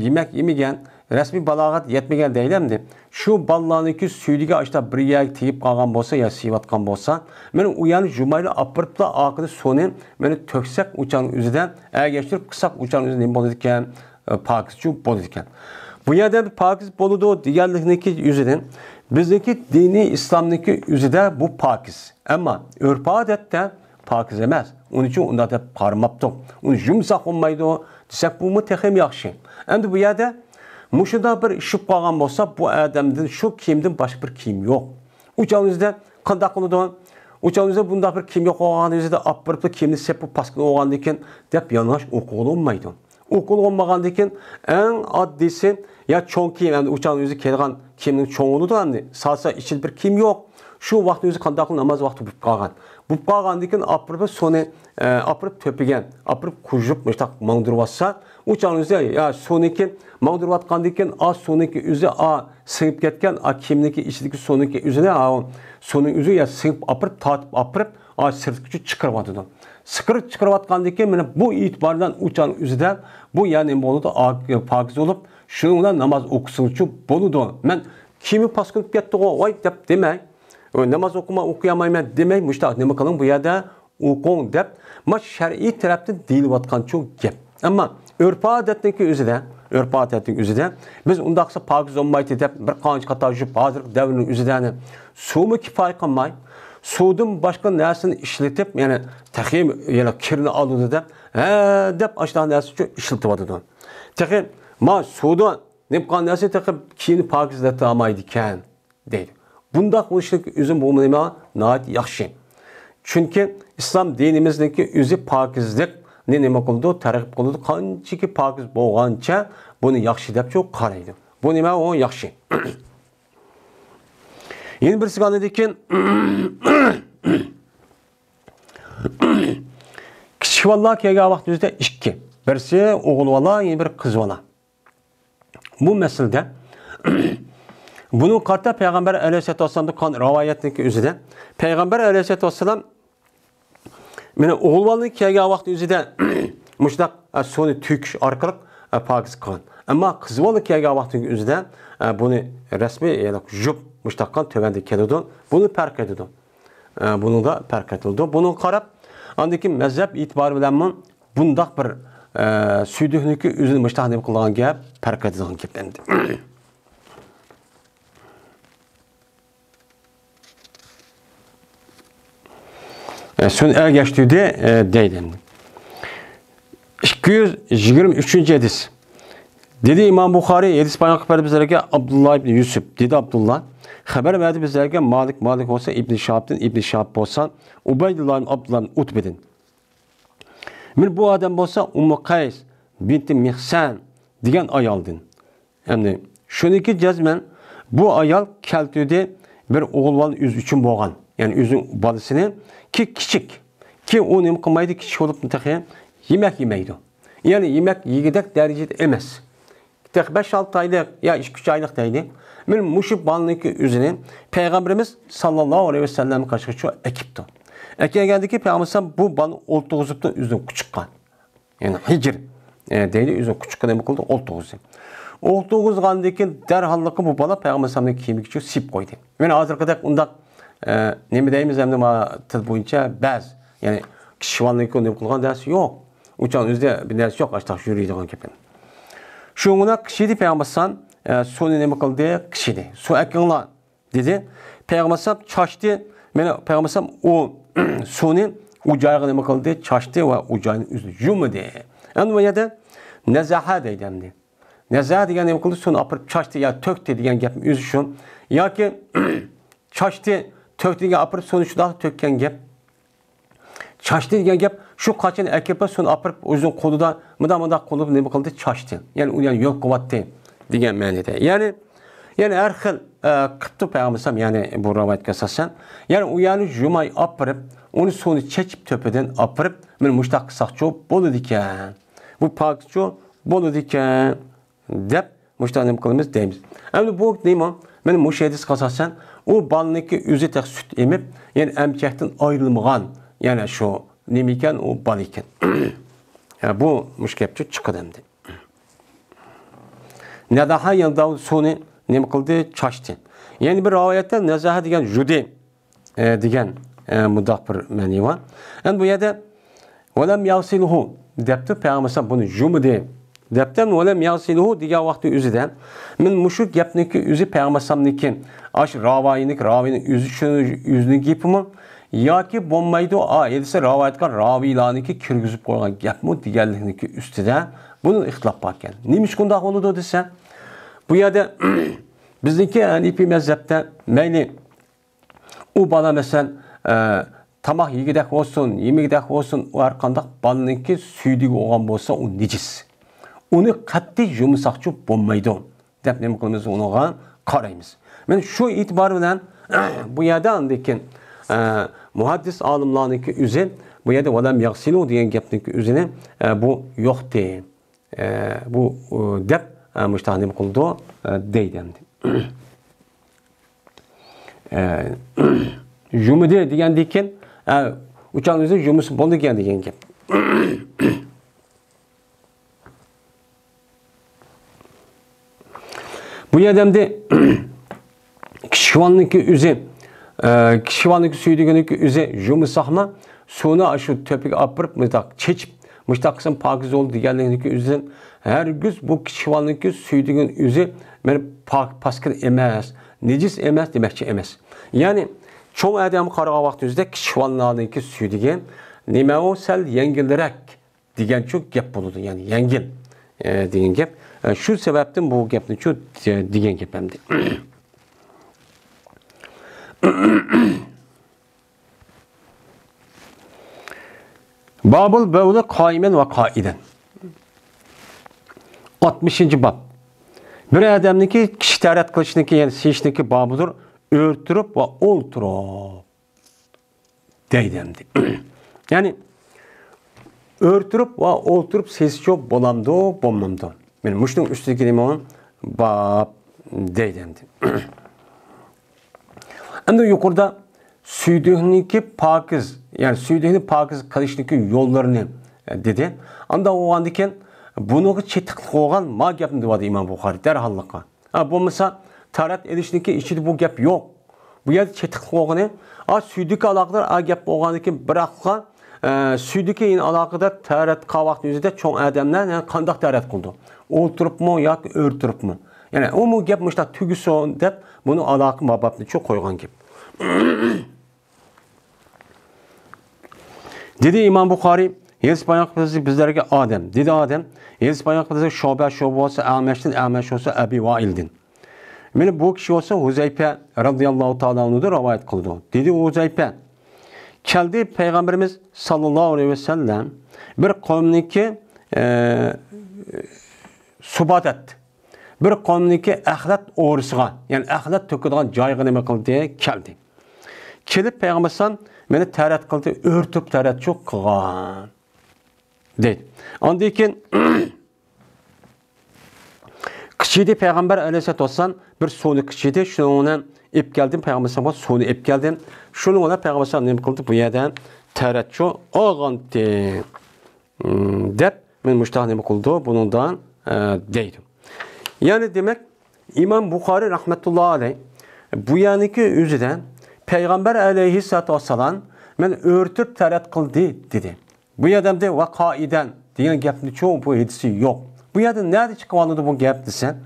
yemek yemegen resmi balağat yetmegen deylemdi. Şu ballarındaki sütüge aşta bir yer teyip kalgan bolsa ya sivatkan bolsa men uyanıp jumayla apırıpla akıdı sonu meni töksek uçağın üzüden geçtirip kısak uçağın üzünden bolu diken pakizci bolu diken. Bu yerde bir pakiz boludu diğerlikindeki yüzüden bizdeki dini İslam'daki yüzüde bu pakiz. Ama örf adette pakiz emez. Onun için onda da parmaptı. Onu yumsak olmaydı o. Desek bu mu tehim yakşı. Hem bu yerde muşunda bir işip kalgan olsa bu adamdan şu kimden başka bir kim yok. Uçağınızda kandak kılıdı. Uçağınızda bunda bir kim yok oğanınızda apırıplı kimini sepip paskılı oğandayken dep yanlış okul olmaydı. Okul olmağandayken en addisi ya çoğun kim yani uçağınızda kelgan kiminin çoğunu da hani salsa içil bir kim yok. Şu vaxtınızda kandaklı namaz vaxtı bup kalgan. Bup kalgandayken apırıplı sonu apırıp töpügen, apırıp kujup müştak mağdurvatsa uçağınızda ya soniki mağdurvatqandayken a soniki üzü a sığıp ketken a kimniki içindeki soniki üzüne a sonun üzü ya sığıp apırıp tatıp apırıp a sırtçı çıkarvatıdı. Sıkırıp çıkarvatqandayken mene bu itibardan uçağın üzüde bu yani boludu pakiz olup şununla namaz okusunçu boludu. Men kimi paskınıp ketdi o vay dep demey. Namaz okuyamayman demey müştak nima qilin bu yerda o'qing deb ma shar'iy tarafdan deyilayotgan çok gap. Ammo örf odatniki o'zida biz undaqsa pokiz olmaydi deb bir qancha qator yurib hozirgi davrning o'zida suvmi kifoya qilmay suvdan boshqa narsani ishlatib ya'ni taxim yana kirni oldi deb ashta narsa uchun ishlatyapti. Taxim ma suvdan nima qilgan narsa taxim kiyini pokizlata olmaydi ekan deydi. Bundaq bo'lishlik o'zim bu nima nayt yaxshi. Çünkü İslam dinimizdeki özü pakizlik ne nima qildi, targ'ib qildi. Qanchaki pakiz bo'lgancha buni yaxshi deb çok qaraydi. Bu nima o yaxshi. Yeni bir sigani ekan kichik bolalar kelgan vaqt o'zida ikki. Birisi o'g'il bola, yana bir qiz bola. Bu masalada bunu qarta Peygamber Aleyhisselatü Vesselam'da kan rivayetindeki özüde Peygamber Aleyhisselatü Vesselam meni o'g'il bolani kelgan vaqt o'zida mushtaq suni tükish orqali pakiz qilgan. Ammo qiz bola kelgan vaqtning o'zida buni rasmiy ya'ni jup mushtaqdan tövende keladi. Buni farq etadi. Bunu da farq etildi. Bunu qarab andaki mazhab e'tibori bilan bundaq bir süydühniki özünü müştah nima qilgan gap, farq etadigan gap endi. So'ng ergashdi deydi. 223 hadis. Dedi İmam Buxoriy hadis bayon qilib bizlarga Abdullah ibn Yusuf dedi Abdullah xabar berdi bizlarga Malik bo'lsa ibn Shahab bo'lsa Ubaydullah ibn Abdullah ibn Utbedin. Men bu odam bo'lsa Ummu Qays binti Mihsan degan ayoldan. Endi shuniki jazman bu ayol keltidi bir o'g'ilval o'z uchun bo'lgan. Ya'ni o'zining bolasini ki kichik ki u nima qilmaydi kichik bo'lib taxi yemek yemaydi. Yani yemek yegidek derecede emas. Tek 5-6 aylık ya 2-3 aylık deydi. Men muşu balniki üzerine Peygamberimiz sallallahu aleyhi ve sellem karşı ekipti. Ekiye geldi ki Peygamberimiz bu balını oltuğuzuptu üzerine küçükkan. Yani hicr deydi üzerine küçükkan demek oldu oltuğuzu. Oltuğuzgandaki derhallıkı bu bala Peygamberimiz'in kiyimik için sip koydu. Men hazır kadar ondak ne mi deyimiz hem de tıl boyunca bez yani kişivanlıkı ne kılgan dersi yok. Uçağın üzerinde bir dersi yok açtık yürüyeceğin kepen. Şuna kişiydi Peygamberimiz sonu ne kıldı kişiydi. Su ekranla dedi. Peygamberimiz çaştı. Peygamberimiz o sonu ucağı ne kıldı çaştı ve ucağın yüzünü yumudu. Yani ya da nezaha deydi. Nezaha diyen ne kıldı sonu apırıp çaştı ya töktü diyen gap yüzü şu. Ya ki çaştı töktü diyen apırıp sonuçta tökken gap. Çaştı degan gap şu kaçın erkekler sonra apırıp uzun koluda mıda kolu ne bakıldı çaştı. Yani yok kuvatdı degan ma'noda. Yani her xil qıptı Peygamberim yani bu rivayetga asosan. Yani jumay apırıp onu sonu çekip töpeden apırıp men mushtaq qilsaqchi bo'ladi ekan. Bu pakchi bo'ladi ekan deb mushtaq nima qilamiz deymiz. Endi bu nima? Men mush hadis asosan o balniki o'zi tek süt emib, yani emchakdan ayrılmagan yani şu nemiken o baliken. Yani bu müşkepçi çıkıdı hem de. Nedaha yanında sonu ne kıldı? Çaştı. Yani bir rivayette nezaha diyen judi diyen mudah bir mani var. Yani bu yerde velem yasiluhu depti Peygamber bunu jumudi depten velem yasiluhu diye vakti üzüden min muşuk yapniki üzü Peygamber'niki aş ravinin üzünü gipimi ya ki bombaydı o edisi rivayetkan ravilaniki kirgizip koygan gap mı diğerliğindeki üstüde bunun ihtilaf varken. Neymiş kundak oldu dese bu yerde bizdeki Hanifi mezhepte meyli o bana mesela tamak yegidek olsun, yemegidek olsun o arkandak balınınki süydüğü olan bolsa o necis. Onu katli yumuşakçı bombaydı. Dep ne kılımız ona karayımız. Ben şu itibarıyla bu yerde andaki muhaddis alimlarınki üzerine bu yerde velem yaksilu diyen gapniki üzerine bu yok diye bu dep müştahnim kıldı deydi. Jumudi diyen diken uçağın üzerine jumusu boldu diyen gap. Bu yerdemde kişivanlıkı üzerine kişivanlıkı süydüğünlükü üzerine jumusahma sonra şu töpük apırıp mıtak çeçip müştakısın pakiz oldu diğerliğindeki üzerine her güz bu kişivanlıkı süydüğün üzerine beni paskır emez, necis emez demekçi emez. Yani çoğu adamı karağa vakti üzerinde kişivanlıkı süydüğün neme o sel yengilerek diyen çok gap bulundu yani yengil diyen gap. Şu sebepten bu gapni şu diyen gap hem de. Babul bevle kaimen ve kaiden. 60. bab. Bir adamniki kişi tarat kılışniki yani seçniki babıdır. Örtürüp ve olturup. Deydemdi. Yani örtürüp ve olturup sesi yok bolamdı, bommamdı. Yani muşnun üstündeki limonun bab deydemdi. Hem de yukarıda süydüğünki pakiz yani süydüğünü pakiz kılışniki yollarını dedi. Anda o andiken bunu çetiklik olan ma gapını diyordu İmam Buxoriy derhallıkka. Bu mesela tarat edişniki içinde bu gap yok. Bu yerde çetiklik olanı süydük alaklar a gap olanı ki bırakla suydagi aloqada tarat qavaq yuzida cho'ng odamlar qandoq tarat qildi? O'ltiribmi yoki o'rtiribmi? Ya'ni u gap mushta tugusin deb buni aloqa mababni cho'q qo'ygan gap. Dedi İmam Buxoriy, hadis bayon qilsa bizlarga odam. Dedi odam, hadis bayon qilsa shoba bo'lsa, amashdan bo'lsa Abi Vaildan. Meni bu kishi olsa Huzayfa radhiyallohu ta'ala anhudan rivoyat qildi. Dedi Huzayfa, keldi Peygamberimiz sallallohu alayhi ve sellem bir qavmniki subat etdi. Bir qavmniki axlat o'risiga, ya'ni axlat to'kadigan joyga nima qildi? Keldi. Kelib Peygambersan meni tarat qildi, o'rtib tarat cho'q qilgan. Deydi. Ondan keyin Kichidi Peygamber Aleyhisselam bir suvni kichidi, shuni ep keldim Peygamberga suvni ep keldim. Shuni ona Peygamber nima qildi? Bu yerdan taratcho olgandi. Deb men mushtaq nima qildi? Bundan deydi. Yani demek İmam Buxoriy rahmetullah aleyh bu yaniki o'zidan Peygamber Aleyhisselam men o'rtib tarat qildi dedi. Bu yerda vaqoidan degan gapni cho'q bu hadisi yo'q. Bu yerda nerede chiqib bu gap desa?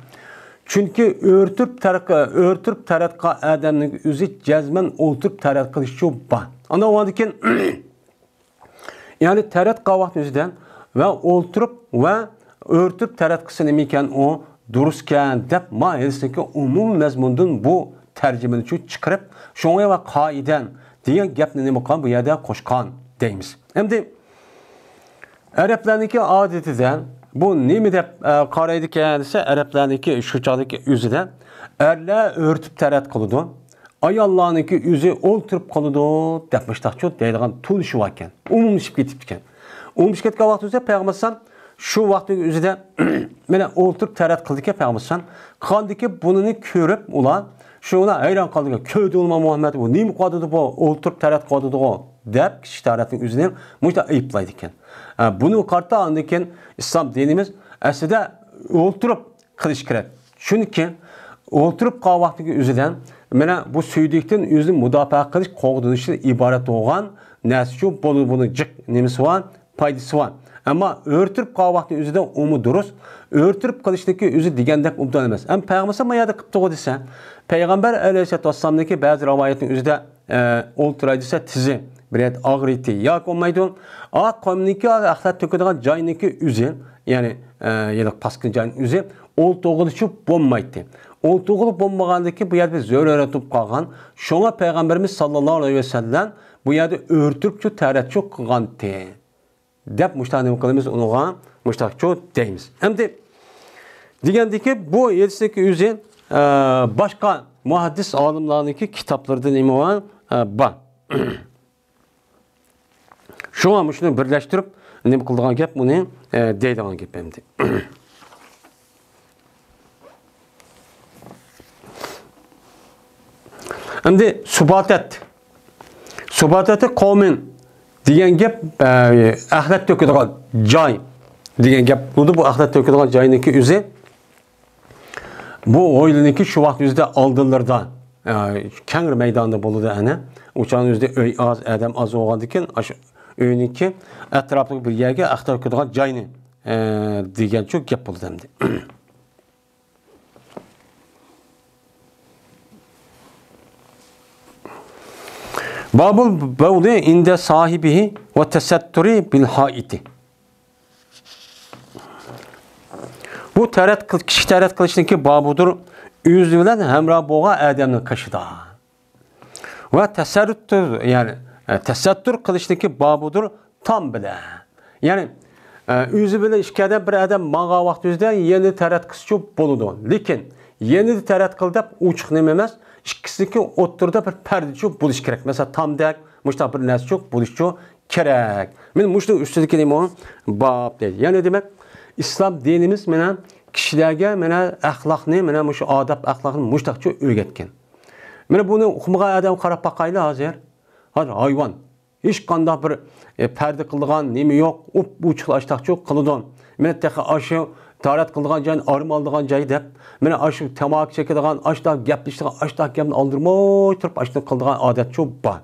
Çünkü o'rtib taratqa odamning o'zi jazman o'ltirib tarat qilish cho'q bor. Ana o'ndikin yani tarat qavaq o'zidan va o'ltirib va o'rtib tarat qilsa nima ekan o durustkan deb ma hadisdagi umum mazmundan bu tarjimani chiqarib, shunga va qoidan degan gapni nima qilgan bu yerda qo'shgan deymiz. Endi Araplarniki odatidan bu nima deb qaraydi ekan desa, Araplarniki shu chog'dagi o'zida erlar o'rtib tarat qiladi, ayollarniki o'zi o'ltirib qoladi deb mustaqcho deydigan tunishi bor ekan. Umumlashib ketibdi ekan. Umumlashib ketgan vaqtda Payg'ambar şu vaqtning o'zida mana o'ltirib tarat qildi ekan Payg'ambar. Qandiki bunini ko'rib ular shuna hayron qoldi. Ko'rdi Muhammad bu nima qildi bu o'ltirib tarat qildi deb kishi taratning o'zini mushta ayiblaydi ekan. Bunu qarta andikin İslam dinimiz aslida o'ltirib qilish kerak. Chunki o'ltirib qolgan vaqtning o'zidan mana bu suydikdan o'zini mudofaa qilish qo'g'dinishdan iborat bo'lgan narsa shu buni jiq nimasi bor, foydasi bor. Ama o'rtirib qolgan vaqtning o'zida umi durust, o'rtirib qilishniki o'zi degandek umdan emas. Ham Payg'ambar mayada qilibdi desa, Payg'ambar alayhissalomniki ba'zi rivoyatning o'zida o'ltiradi desa tizi bir yet og'riydi yoki olmaydi. Qomniki axlat to'kadigan joyniki o'zi, ya'ni yana pastki joyning o'zi o'lto'g'ilishi bo'lmaydi. O'lto'g'ilib bo'lmagandiki bu yerda zo'rayotib qolgan. Shunga Payg'ambarimiz sallallohu alayhi vasallam bu yerda o'rtirib shu taratchi qilgandi. Dep müştahane qilamiz unuğa müştahço deymiz. Endi degandiki bu yetsidagi o'zi boshqa muhaddis olimlarniki kitoblarida nima bor. Shuni shuni birlashtirib nima qildigan gap buni deydigan gap endi. Endi subatat qavmin degan gap axlat to'kadigan joy degan gap. Bu axlat to'kadigan joyniki o'zi bu o'yliniki shu vaqt o'zida oldinlarda kangri maydonda bo'ldi ana. O'shan o'zida uy oz, odam oz bo'lgandikan, o'sha uyniki atrofidagi bir yerga axlat to'kadigan joyni degan shu gap bo'ldi endi. Babul bavli inde sahibihi ve tesetturi bil haiti. Bu kişi tarat kılışındaki babudur. Üzülen hemra boğa adamın kaşıda. Ve teserrüttür yani tesettür kılışındaki babudur tam bile. Yani üzü bile işkede bir adam mağa vakti yüzden yeni tarat kılışı boludu. Lekin yeni tarat kılıp uçuk nememez. İkisindeki oturda bir perde çok buluş gerek. Mesela tam dek, muşta bir nes çok buluş çok gerek. Men muşta üstündeki neyim o? Bab dedi. Yani demek İslam dinimiz mena kişilerge mena ahlakını, mena muş adab ahlakını muşta çok öğretken. Mena bunu okumağa adam qarab bakaylı hazır. Hazır hayvan. Hiç kanda bir perde kıldıgan nemi yok. Uçukla açtak çok kılıdan. Mena tek aşı tarat kıldıgan can arım aldığan cayı dep. Mena aşı temak çekedigan, aşta gaplıştıgan, aşta gapni aldırmay turib aşta kıldıgan adet çok var.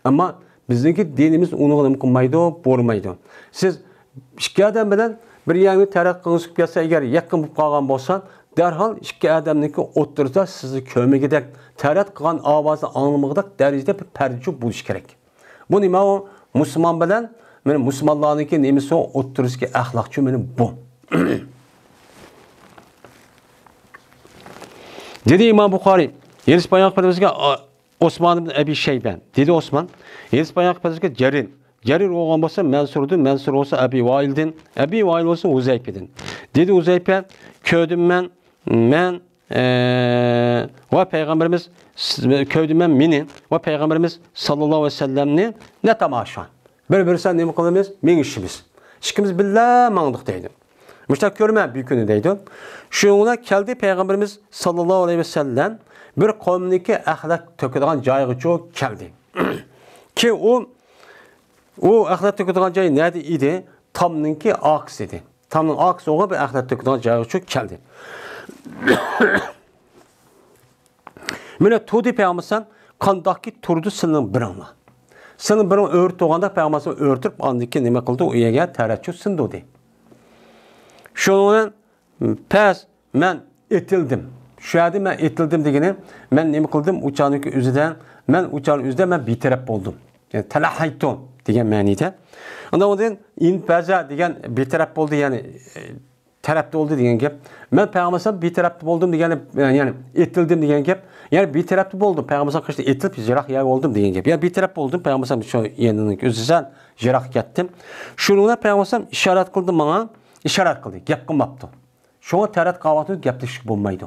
Ama Bizdeki dinimiz onu nima qilmaydi, bo'lmaydi. Siz ikki odam bilan bir yangi taraf qilib kelsa, agar yaqin bo'lib qolgan bo'lsa, darhol ikki odamniki o'ttirsa sizni ko'migidek taraf qilgan ovozni anglamag'dak darajada bir parcha bo'lish kerak. Bu nima o? Musulmon bilan men musulmonlarniki nemisi o'ttirishga axloqchi meni bu. Dedi İmam Buxoriy, Yeris Payg'ambarimizga Osman ibn Abi Shayban. Dedi Osman, Yeris Payg'ambarimizga Jarir o'g'on bo'lsa Mansurdan, Mansur bo'lsa Abi Vaildan, Abi Vail bo'lsa Uzaypadan. Dedi Uzaypa, ko'rdim men va payg'ambarimiz ko'rdim men meni va payg'ambarimiz sallallohu alayhi vasallamni ne tamasha. Bir-birisidan nima qilamiz? Men ishimiz. İkimiz billa mangdiq deydi. Müştak görmə bir günü deydi. Şuna keldi Peygamberimiz sallallahu aleyhi ve sellem bir kavmdeki ahlak töküdüğün cayığı çok keldi. Ki o ahlak töküdüğün cayı neydi idi? Tamnınki aks idi. Tamnın aks oğa bir ahlak töküdüğün cayığı çok keldi. Mine tuğdu Peygamberimiz kandaki turdu sının birinla. Sının birin öğürt oğanda Peygamberimiz öğürtüp andaki nime kıldı o yege tereccüh sındı. Şunun pes men etildim. Şöyle men etildim degeni men nima qildim uçağın üzüden men uçağın üzüde men bitirep oldum. Yani talahaytum degan ma'nida. Ondan odan inpaza degan bitirep oldu yani tarafta oldu degan gap. Men payg'ambar bitirep oldum degan yani etildim degan gap. Yani bitirep oldum payg'ambar qishda etilib jiroq ya oldum degan gap. Yani bitirep oldum payg'ambar shu yenining o'zidan jiroq ketdim. Shuningda payg'ambar ishorat qildi menga. İşaret kıldı, gap qilmabdi. Şoňa tarat qavatı gaplashib bo'lmaydi.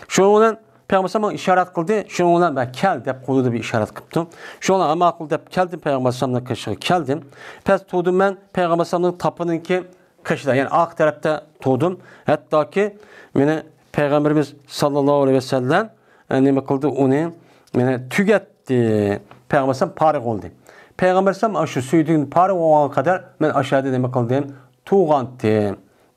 Şoňdan Peygamber işaret kıldı, şoňdan ben kel dep qo'ydi bir işaret qildim. Şoňdan ama qıl dep keldim Peygamber'nin qışığı keldim. Pes tudum men Peygamber'nin tapınınki qışda, yani aq tarafta tudum. Hatta ki meni Peygamberimiz sallallahu aleyhi ve sellem nima qildi uni meni tugatdi. Peygamber parig oldu. Peygamber şu suyduğun parig olana kadar men aşağıda nima qildim? Tuğanti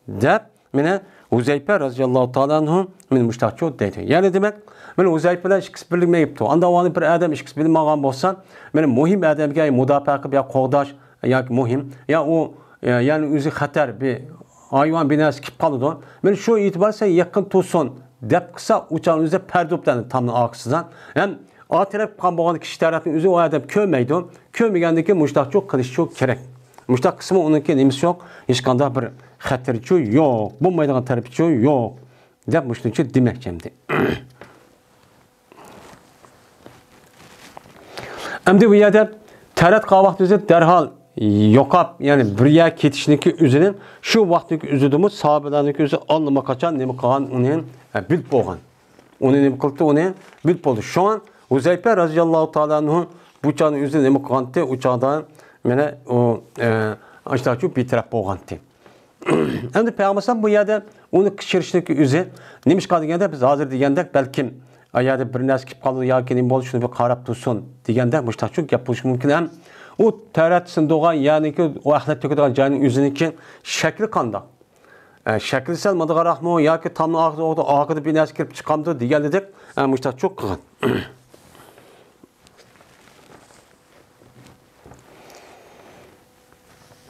dep mene Uzaypa radıyallahu ta'ala anhu men müştahçı dedi. Yani demek men Uzaypa bilan ikisi birlikmeyipti. Anda o bir adam ikisi bilmagan bolsa, men muhim adamga mudofaa qilib ya qo'g'dash yoki muhim ya o yani o'zi xatar bir hayvon binasi kelib qoladi. Men shu e'tiborsa yaqin to'sin deb qilsa uçağın o'zi pardobdan tamni oqsidan. Ham o taraf qilgan bo'lgan kishi tarafning o'zi o adam ko'maydi. Ko'magandiki müştahçı qilish çok kerak. Müştak kısmı onunki nemisi yok. Hiç kanda bir xatirçi yok. Bulmaydıgan tarafçı yok. Dep müştakçı demekçemdi. Endi bu yerde tarat qavaqt özü derhal yokap yani bir yer ketişniki üzünün şu vaxtdaki üzüdümü sahabelerindeki üzü anlama kaçan nemi qilgan unen bilip bolgan. Onu nemi qildi onu bilip boldu. Şu an Uzaypa radıyallahu ta'ala anhu bu uçağın üzü nemi qilgandi uçağdan mene o aşağıçı bir taraf bolgandı. Endi Peygamber bu yerde onu kişirişdeki üzü neymiş degende biz hazır degende belki ayada bir narsa kelib qoldi yoki nima bo'ldi shuni bir qarab tursin deganda mustaqil gap bo'lishi mumkin ham. O tarat sindogan yani ki o axlat töküdüğün joyning o'ziniki shakli qanday? Shakli sal madg'arahmi yoki tamni oqida bir narsa kirib chiqamdi deganidek mustaqil qilgan.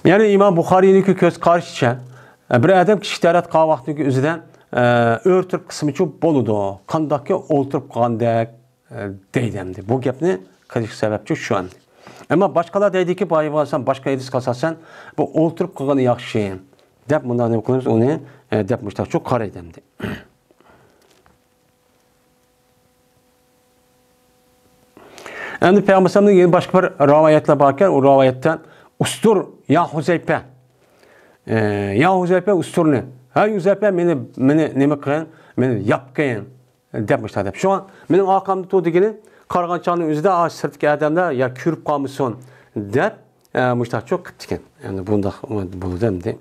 Yani İmam Buxoriyninki ko'z qarashicha bir adam kishi tarat qilgan vaqtdagi o'zidan o'rtib qismichi bo'ladi. Qandaqki o'ltirib qolgandek deydimdi. Bu gapni qilish sababchi shu an. Ama başqalar deydiki, bayıvasan, başqa edis qasasan, bu o'ltirib qolgani yaxshi deb bundan nima qilamiz uni deb mustaqil qaraydimdi. Endi Peygamberning yana boshqa bir rivoyatlar borkan, o rivoyatdan ustur ya Huzaypa. Ya Huzaypa usturni. Ha Huzaypa meni nima qilgan? Meni yapqin deb mustaqil. Şu an mening orqamda turdigini qarg'anchani o'zida sirtki odamlar ya ko'rib qolmasin deb mustaqil qilgan. Endi bunda bo'ldimdi.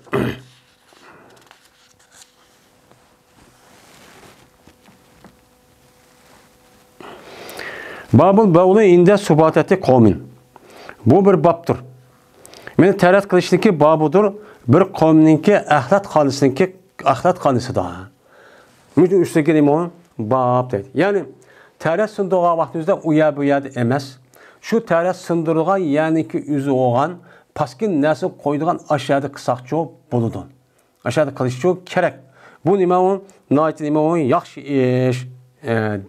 Babul bavli inde subatati qavmin. Bu bir babdır. Meni tarat qilishniki babudur. Bir qavmninki axlat qolisi da. Müdür üstüge nima bab deydi. Yani tarat sunduğu vaqtimizda uya bu yerda emas. Şu tarat sındırılgan yani ki üzü olan paskin nasıl koyduğun aşağıda kısakçı buludu. Aşağıda kılışçı gerek. Bu nimamın nait nimamın yaxşı iş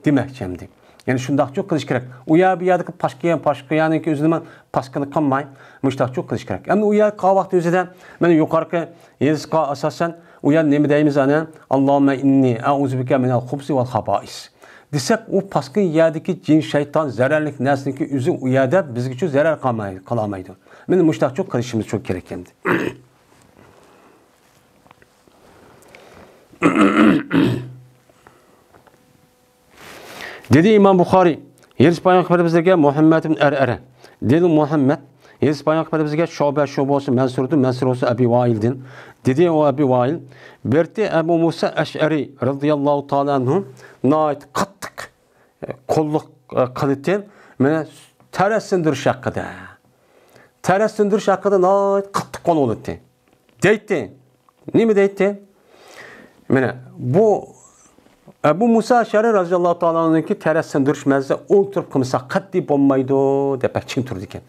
demekçemdi. Yani şundak çok kılış gerek. Uya bir yerdeki paşka yani ki üzünden paskını kanmayın. Müştak çok kılış gerek. Ama uya kavakta üzüden ben yukarıki yazıka asasen uya ne mi deyimiz ana Allahümme inni euzubike minel hubsi vel habais. Desek o paskın yerdeki cin şeytan zararlık nesniki üzü uyada bizgi için zarar kalamaydı. Benim müştak çok kılışımız çok gerekemdi. Dedi İmam Bukhari, Yeris Bayan Kıbrımızdaki Muhammed bin Er'ere. Dedi Muhammed, Yeris Bayan Kıbrımızdaki şube olsun, Mansur olsun Ebi Vail'din. Dedi o Ebi Vail, Berti Ebu Musa Eş'eri radıyallahu ta'ala anhum, nait kattık, kolluk kılıtın, mene teresindir şakkıda. Teresindir şakkıda nait kattık konu oldu. Deytti. Ne mi deytti? Mene bu Ebu Musa Eş'eri radıyallahu ta'ala anhum'ki teresindir mezde oturup kımsa katli bombaydı depek çin turdu iken.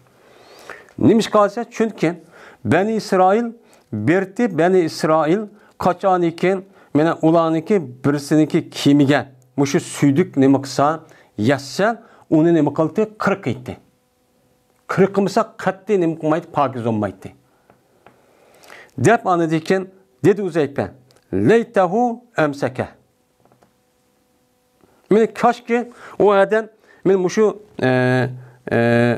Neymiş kalsa? Çünkü Beni İsrail Berti Beni İsrail kaçan iken mene ulaniki birisininki kimigen muşu süydük ne maksa yassa onu ne makaltı kırık etti. Kırıkımsa katli ne makaltı pakiz olmaydı. Dep anıdiken dedi Uzeype leytehu emseke. Mene kaşki o adam mene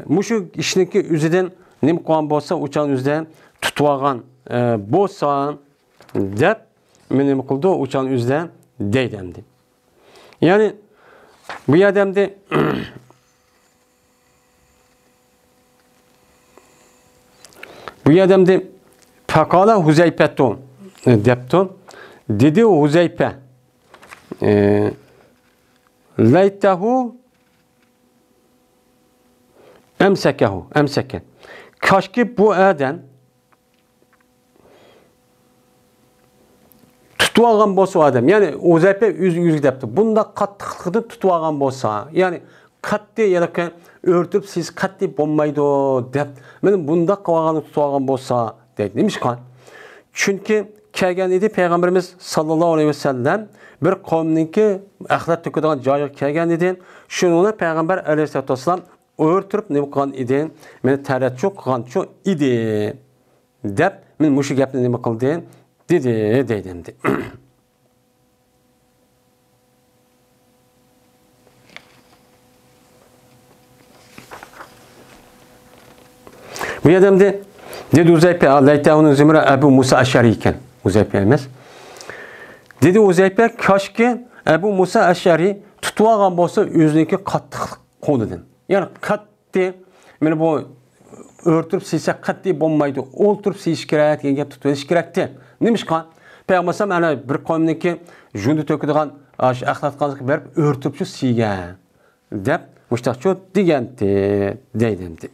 muşu işindeki üzerden ne koyan bolsa uçağın üzerden tutvagan bolsa dep mene kıldı uçağın üzerden deydemdi. Yani bu adamda Pekala Huzeype'ton depton dedi Huzeype leytehu emseke. Kaşki bu adam tutuğan bolsa adam. Yani Huzeype yüz depti. Bunda kattıklığı tutuğan bolsa. Yani katli ya da örtüp siz katli bombaydı dep. Benim bunda kavağını tutuğan bolsa deydi. Neymiş kan? Çünkü kelgen idi Peygamberimiz sallallahu aleyhi ve sellem bir kavminki ahlak tüküdüğün cayı kelgen idi. Şununla Peygamber aleyhisselatü vesselam örtürüp ne kılan idi? Meni tərat çok kılan çok idi. Dep, men muşu gepni ne kıldı? Dedi, deydimdi. Bu adamda dedi Uzeype, Leytehunun zümre Ebu Musa Eş'eri iken. Uzeype emez. Dedi Uzeype, kaşki Ebu Musa Eş'eri tutuğan bolsa özündeki kattık konudan. Yani katli, meni bu örtüp silse katli bombaydı. Olturup siyiş gerek, gep tutuş gerekti. Neymiş kan? Peygambersem ana bir kavimdeki jündü töküdüğün ahlaklıqanlık verip örtüp şu siyigen. Dep, müştakçı digendi, deydimdi.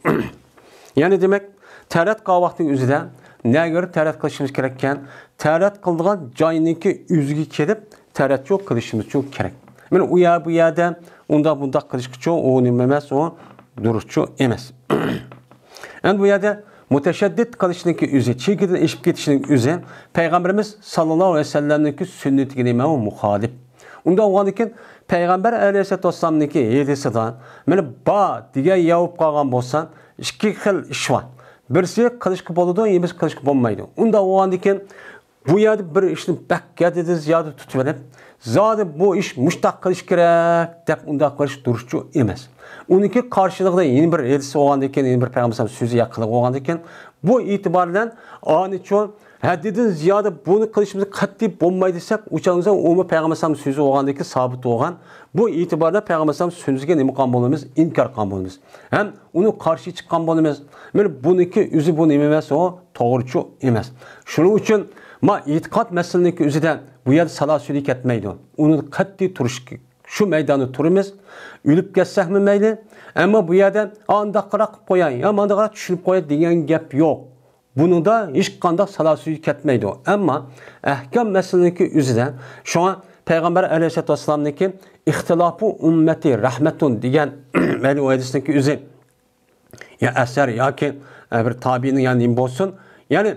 Yani demek, tərat qavaqtın üzüdə nə görə tərat qılışımız gerekken, tərat qıldığın cayındaki üzgü kedip tərat çok qılışımız çok gerek. Yani uya bu yada, bunda qılışqı çok, o nimemez, o duruşçu emez. Yani bu yada müteşeddit qılışındaki üzü, çekiden eşip getişinin üzü, Peygamberimiz sallallahu aleyhi ve sellem'deki sünnetine imamı muhalif. Onda oğan iken Peygamber aleyhisselatü vesselam'daki yedisidan, yani ba diye yavub qalğan bolsan, iki xil iş var. Birisi qılışqı boludu, yemiz qılışqı bolmaydı. Onda oğan iken bu yada bir işini bak dedi ziyade tutuverip, zaten bu iş müştak qılış gerek, dep unda qılış duruşçu emez. Onunki karşılıqda yeni bir elçisi oğan iken, yeni bir Peygamber sözü yakılıq oğan iken, bu itibarla ani çoğun haddiden ziyade bunu kılışımızı katli bombayı desek, uçağımıza umu Peygamber sözü oğandaki sabit oğan, bu itibarla Peygamber sözüge ne muqam bolumuz, inkar qan bolumuz. Hem onu karşı çıkan bolumuz. Yani bununki üzü bunu ememez, o doğruçu emez. Şunun için ma itiqat meselindeki üzüden bu yer salasülik etmeydi. Onun katli turuş şu meydanı turumuz, ülüp geçsek mi meyli? Ama bu yerden anda qıraq koyan, ya anda qıraq düşünüp koyan deyen gap yok. Bunu da hiç qandaq salasülik etmeydi. Ama ahkam meselindeki üzüden şu an Peygamber aleyhisselatü vesselam'daki ihtilafı ümmeti rahmetun diyen meyli o hadisindeki üzü ya asar yoki bir tabiinin yani nima bo'lsin. Ya'ni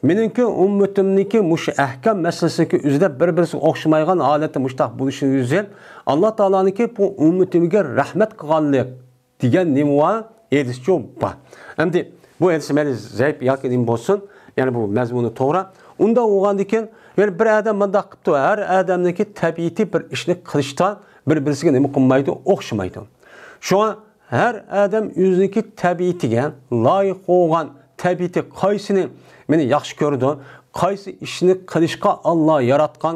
meningki ummatimniki mush ahkam masalasiga o'zida bir-birisiga o'xshamaydigan holatda mushtaq bo'lishi uchun Alloh taolaniki bu ummatimga rahmat qilganlik degan nima edischi bor. Endi bu edis meni zaif yoki nima bo'lsin, ya'ni bu mazmuni to'g'ri. Unda o'g'andikin yani bir adam bundaq qilibdi, har odamniki tabiati bir ishni qilishda bir-birisiga nima qilmaydi, o'xshamaydi. Shunga her adam o'ziniki tabiatiga loyiq bo'lgan tabiati qaysini meni yaxshi ko'rdi, qaysi ishni qilishga Alloh yaratgan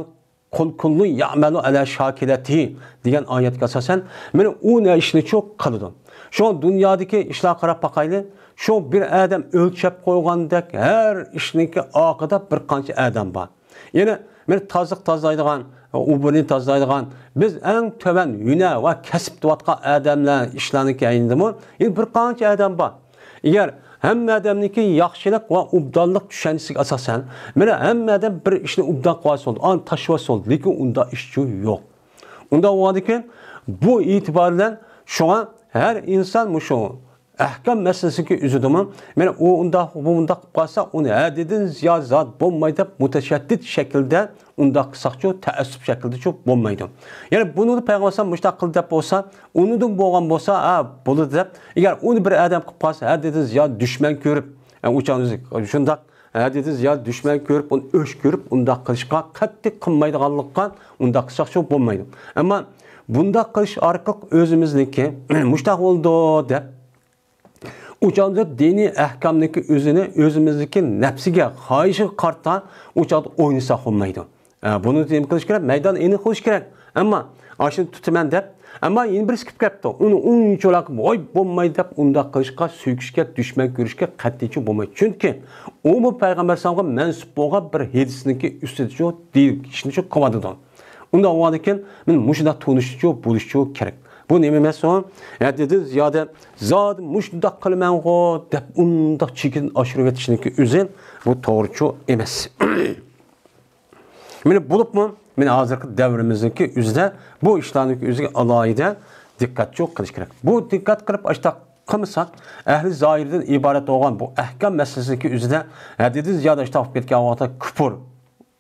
kullu ya'malu ala shakilatihi degan oyatga asosan meni u ishni çok qildi. Şu dunyodagi ishlar qarab baqayli, şu bir adam o'lchab qo'ygandek har ishniki oqida bir qancha adam bor. Yine men tozlaydigan, ubuni tozlaydigan, biz eng töven yuna va kasb qilayotgan odamlar ishlarni kayindimi? Yine bir qancha adam bor. Eğer hamma odamniki yaxshilik va ubdonlik tushunchasiga asosan, mana hamma odam bir ishni ubdon qilsa, an tashvas oldi, lekin unda ishchi yo'q. Unda o'g'adiki, bu e'tibordan shunga her insan mushu ahkam masalasiga o'zidimi? Mana u unda qilsa, uni hadidin ziyod zot bo'lmaydi deb mutashaddid shaklda unda qilsaqchi, ta'assub shaklda bo'lmaydi. Ya'ni buni payg'ambar mushtaq qildi deb bo'lsa, unidan bo'lgan bo'lsa, bo'ladi deb. Agar uni bir odam qilib qolsa, hadidin ziyod dushman ko'rib, o'chaniz shundaq hadidin ziyod dushman ko'rib, uni o'sh ko'rib, unda qilishga qattiq qilmaydiganlikqa unda qilsaqchi bo'lmaydi. Ammo bunda qilish orqali o'zimizniki mushtaq bo'ldi deb uçanda dini ahkamniki özümüzdeki nefsiga, xohishiga qarta uçanda o'ynasak olmaydi. Bunu nima qilish kerak? Maydon eni qo'yish kerak. Ammo ashuni tutaman deb, ammo yana birisi kelib ketdi. Uni unchalik voy bo'lmaydi deb unda qilishga, suykishga, dushman ko'rishga qat'iy bo'lmaydi. Chunki u payg'ambar sallallohu alayhi vasallamga mansub bo'lgan bir hadisniki ustida shu deyil, ishni shu qiladi. Unda o'g'adikin, men mushunda tunishchi bo'lishchi kerak. Bu nima emas o? Ya dedi ziyade zat mushunda qilmango deb unda chekin oshirib etishniki o'zi bu to'g'richu emas. Meni bo'libmi? Meni hozirgi davrimizdagi o'zida bu ishlarning o'ziga alohida diqqat qilish kerak. Bu diqqat qilib ashta qilmasak, ahli zoirdan iborat bo'lgan bu ahkam masalasiga o'zida dedi ziyode ashta olib ketgan vaqtda kufr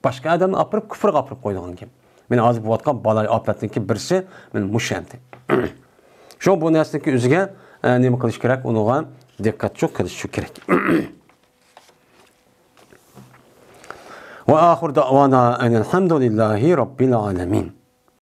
boshqa odamni olib kufrga olib qo'ygan kim. Men hozir bu vatgan balay afatniki birisi men mushanti. Şu bu narsaki o'ziga nima qilish kerak, unuga diqqat qilish kerak. Wa akhir da'wana alhamdulillahi robbil alamin.